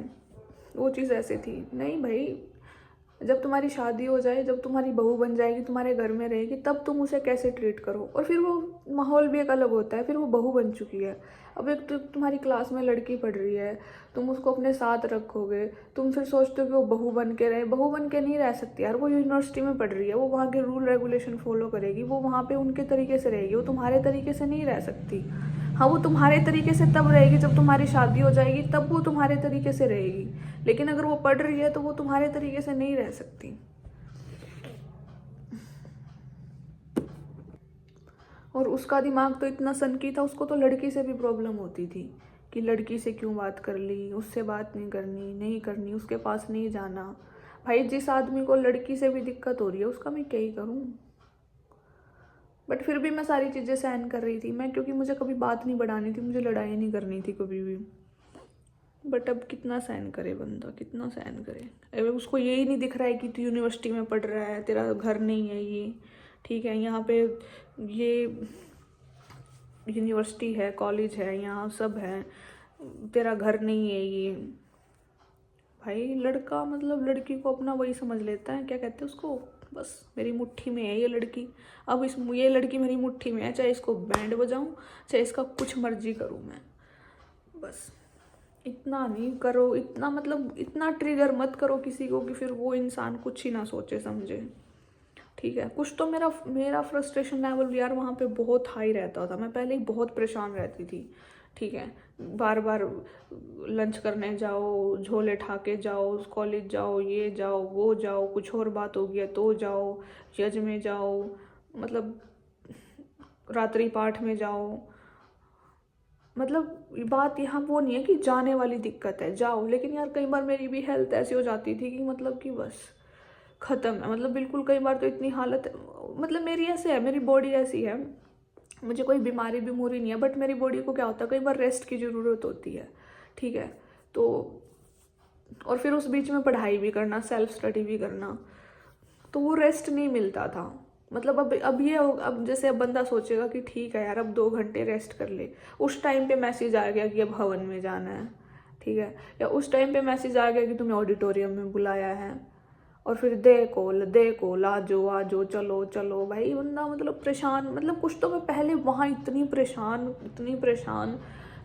वो चीज़ ऐसे थी। नहीं भाई, जब तुम्हारी शादी हो जाए, जब तुम्हारी बहू बन जाएगी, तुम्हारे घर में रहेगी, तब तुम उसे कैसे ट्रीट करो। और फिर वो माहौल भी एक अलग होता है, फिर वो बहू बन चुकी है। अब एक तो तुम्हारी क्लास में लड़की पढ़ रही है, तुम उसको अपने साथ रखोगे, तुम फिर सोचते हो कि वो बहू बन के रहे। बहू बन के नहीं रह सकती यार, वो यूनिवर्सिटी में पढ़ रही है, वो वहाँ के रूल रेगुलेशन फॉलो करेगी, वो वहाँ पे उनके तरीके से रहेगी, वो तुम्हारे तरीके से नहीं रह सकती। हाँ, वो तुम्हारे तरीके से तब रहेगी जब तुम्हारी शादी हो जाएगी, तब वो तुम्हारे तरीके से रहेगी। लेकिन अगर वो पढ़ रही है तो वो तुम्हारे तरीके से नहीं रह सकती। और उसका दिमाग तो इतना सनकी था, उसको तो लड़की से भी प्रॉब्लम होती थी कि लड़की से क्यों बात कर ली, उससे बात नहीं करनी, नहीं करनी, उसके पास नहीं जाना। भाई जिस आदमी को लड़की से भी दिक्कत हो रही है उसका मैं क्या ही करूँ। बट फिर भी मैं सारी चीज़ें सहन कर रही थी मैं, क्योंकि मुझे कभी बात नहीं बढ़ानी थी, मुझे लड़ाई नहीं करनी थी कभी भी। बट अब कितना सहन करे बंदा, कितना सहन करे। अगर उसको यही नहीं दिख रहा है कि तू यूनिवर्सिटी में पढ़ रहा है, तेरा घर नहीं है ये, ठीक है, यहाँ पे ये यूनिवर्सिटी है, कॉलेज है, यहाँ सब है, तेरा घर नहीं है ये। भाई लड़का मतलब लड़की को अपना वही समझ लेता है, क्या कहते हैं उसको, बस मेरी मुट्ठी में है ये लड़की। अब ये लड़की मेरी मुट्ठी में है, चाहे इसको बैंड बजाऊं, चाहे इसका कुछ मर्जी करूं मैं। बस इतना नहीं करो, इतना मतलब इतना ट्रिगर मत करो किसी को कि फिर वो इंसान कुछ ही ना सोचे समझे, ठीक है। कुछ तो मेरा फ्रस्ट्रेशन लेवल यार वहाँ पे बहुत हाई रहता था, मैं पहले ही बहुत परेशान रहती थी, ठीक है। बार बार लंच करने जाओ, झोले ठा के जाओ, कॉलेज जाओ, ये जाओ वो जाओ, कुछ और बात हो गया तो जाओ, यज्ञ में जाओ, मतलब रात्रि पाठ में जाओ। मतलब बात यहाँ वो नहीं है कि जाने वाली दिक्कत है, जाओ, लेकिन यार कई बार मेरी भी हेल्थ ऐसी हो जाती थी कि मतलब कि बस ख़त्म है, मतलब बिल्कुल। कई बार तो इतनी हालत, मतलब मेरी ऐसे है, मेरी बॉडी ऐसी है, मुझे कोई बीमारी नहीं है, बट मेरी बॉडी को क्या होता है, कई बार रेस्ट की ज़रूरत होती है, ठीक है। तो और फिर उस बीच में पढ़ाई भी करना, सेल्फ स्टडी भी करना, तो वो रेस्ट नहीं मिलता था। मतलब अब जैसे अब बंदा सोचेगा कि ठीक है यार अब 2 घंटे रेस्ट कर ले, उस टाइम पे मैसेज आ गया कि अब हवन में जाना है, ठीक है, या उस टाइम पे मैसेज आ गया कि तुम्हें ऑडिटोरियम में बुलाया है, और फिर दे कॉल आजो आजो, चलो चलो भाई। बंदा मतलब परेशान, मतलब कुछ तो मैं पहले वहाँ इतनी परेशान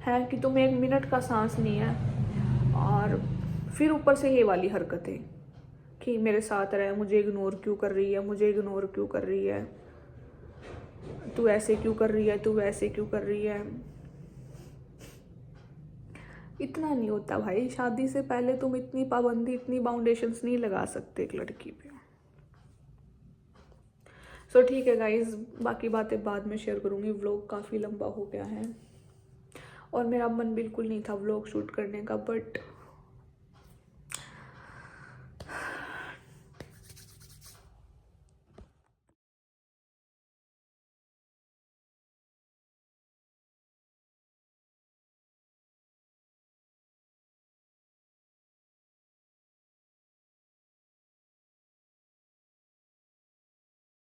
है कि तुम्हें 1 मिनट का सांस नहीं है, और फिर ऊपर से ये वाली हरकतें कि मेरे साथ रहे, मुझे इग्नोर क्यों कर रही है, मुझे इग्नोर क्यों कर रही है, तू ऐसे क्यों कर रही है, तू वैसे क्यों कर रही है। इतना नहीं होता भाई, शादी से पहले तुम इतनी पाबंदी, इतनी बाउंडेशंस नहीं लगा सकते एक लड़की पे। सो ठीक है गाइज, बाकी बातें बाद में शेयर करूँगी, व्लॉग काफ़ी लंबा हो गया है और मेरा मन बिल्कुल नहीं था व्लॉग शूट करने का, बट